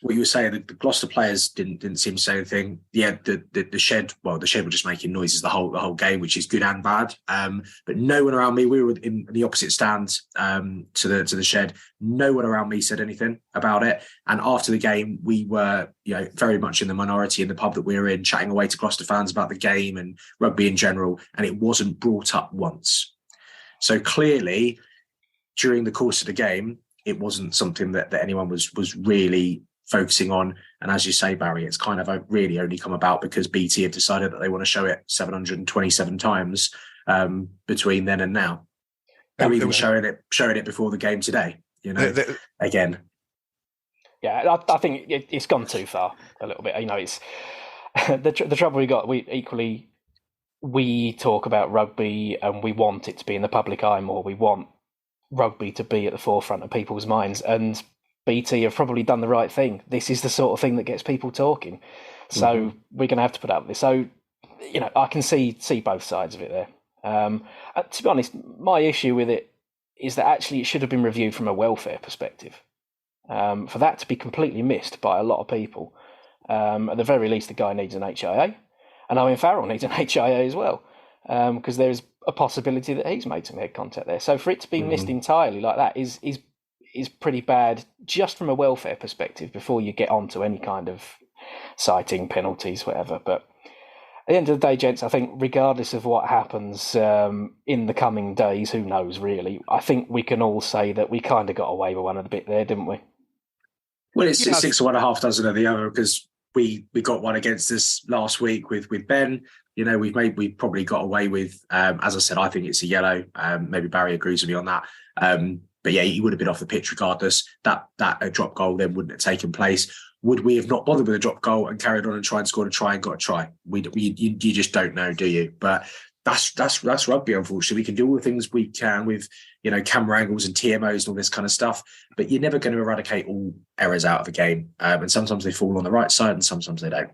what you were saying. The Gloucester players didn't seem to say anything. Yeah, the shed. Well, the shed were just making noises the whole game, which is good and bad. But no one around me. We were in the opposite stand to the shed. No one around me said anything about it. And after the game, we were very much in the minority in the pub that we were in, chatting away to Gloucester fans about the game and rugby in general. And it wasn't brought up once. So clearly, during the course of the game, it wasn't something that anyone was really focusing on. And as you say, Barry, it's kind of really only come about because BT have decided that they want to show it 727 times between then and now. They're even showing it before the game today, again. Yeah, I think it's gone too far a little bit. It's the trouble we got. We talk about rugby and we want it to be in the public eye more. We want rugby to be at the forefront of people's minds, and BT have probably done the right thing. This is the sort of thing that gets people talking. So we're going to have to put up with this. So, I can see both sides of it there. To be honest, my issue with it is that actually it should have been reviewed from a welfare perspective. For that to be completely missed by a lot of people, at the very least, the guy needs an HIA, and Owen Farrell needs an HIA as well, because there's a possibility that he's made some head contact there. So for it to be missed entirely like that is pretty bad, just from a welfare perspective, before you get on to any kind of citing, penalties, whatever. But at the end of the day, gents, I think regardless of what happens in the coming days, who knows really, I think we can all say that we kind of got away with one of the bit there, didn't we? Well, it's 6 to 1.5 dozen of the other, because we got one against us last week with Ben. We probably got away with, as I said, I think it's a yellow. Maybe Barry agrees with me on that. But yeah, he would have been off the pitch regardless. That a drop goal then wouldn't have taken place. Would we have not bothered with a drop goal and carried on and tried and scored a try and got a try? You just don't know, do you? But that's rugby, unfortunately. We can do all the things we can with camera angles and TMOs and all this kind of stuff, but you're never going to eradicate all errors out of a game. And sometimes they fall on the right side and sometimes they don't.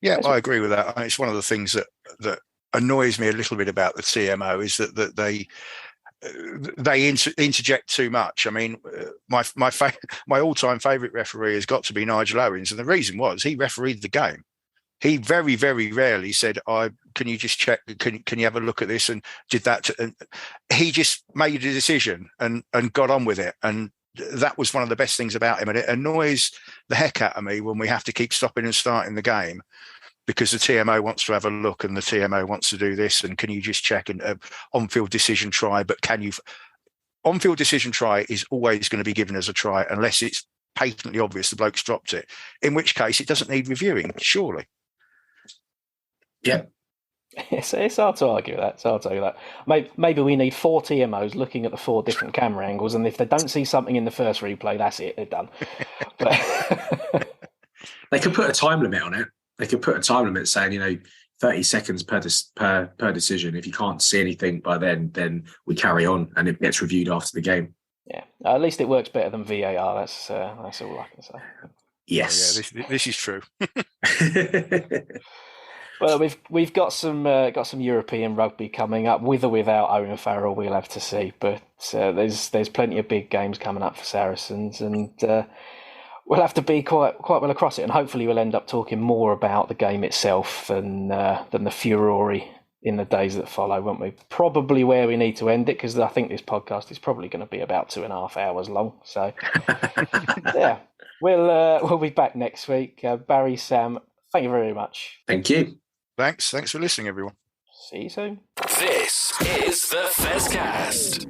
Yeah, I agree with that. It's one of the things that annoys me a little bit about the TMO is that they interject too much. I mean, my all-time favourite referee has got to be Nigel Owens, and the reason was he refereed the game. He very, very rarely said, can you just check, can you have a look at this, and did that. And he just made a decision and got on with it. And that was one of the best things about him. And it annoys the heck out of me when we have to keep stopping and starting the game because the TMO wants to have a look and the TMO wants to do this. And can you just check an on-field decision try? But on-field decision try is always going to be given as a try unless it's patently obvious the bloke's dropped it, in which case it doesn't need reviewing, surely. Yeah. It's hard to argue that. It's hard to argue that. Maybe we need 4 TMOs looking at the 4 different camera angles, and if they don't see something in the first replay, that's it. They're done. But they could put a time limit on it. They could put a time limit saying, 30 seconds per decision. If you can't see anything by then we carry on, and it gets reviewed after the game. Yeah, at least it works better than VAR. That's all I can say. Yes, yeah, this is true. Well, we've got some European rugby coming up, with or without Owen Farrell. We'll have to see, but there's plenty of big games coming up for Saracens, and we'll have to be quite well across it. And hopefully, we'll end up talking more about the game itself than the furore in the days that follow, won't we? Probably where we need to end it, because I think this podcast is probably going to be about 2.5 hours long. So, yeah, we'll be back next week. Barry, Sam, thank you very much. Thank you. Thanks for listening, everyone. See you soon. This is the Fezcast.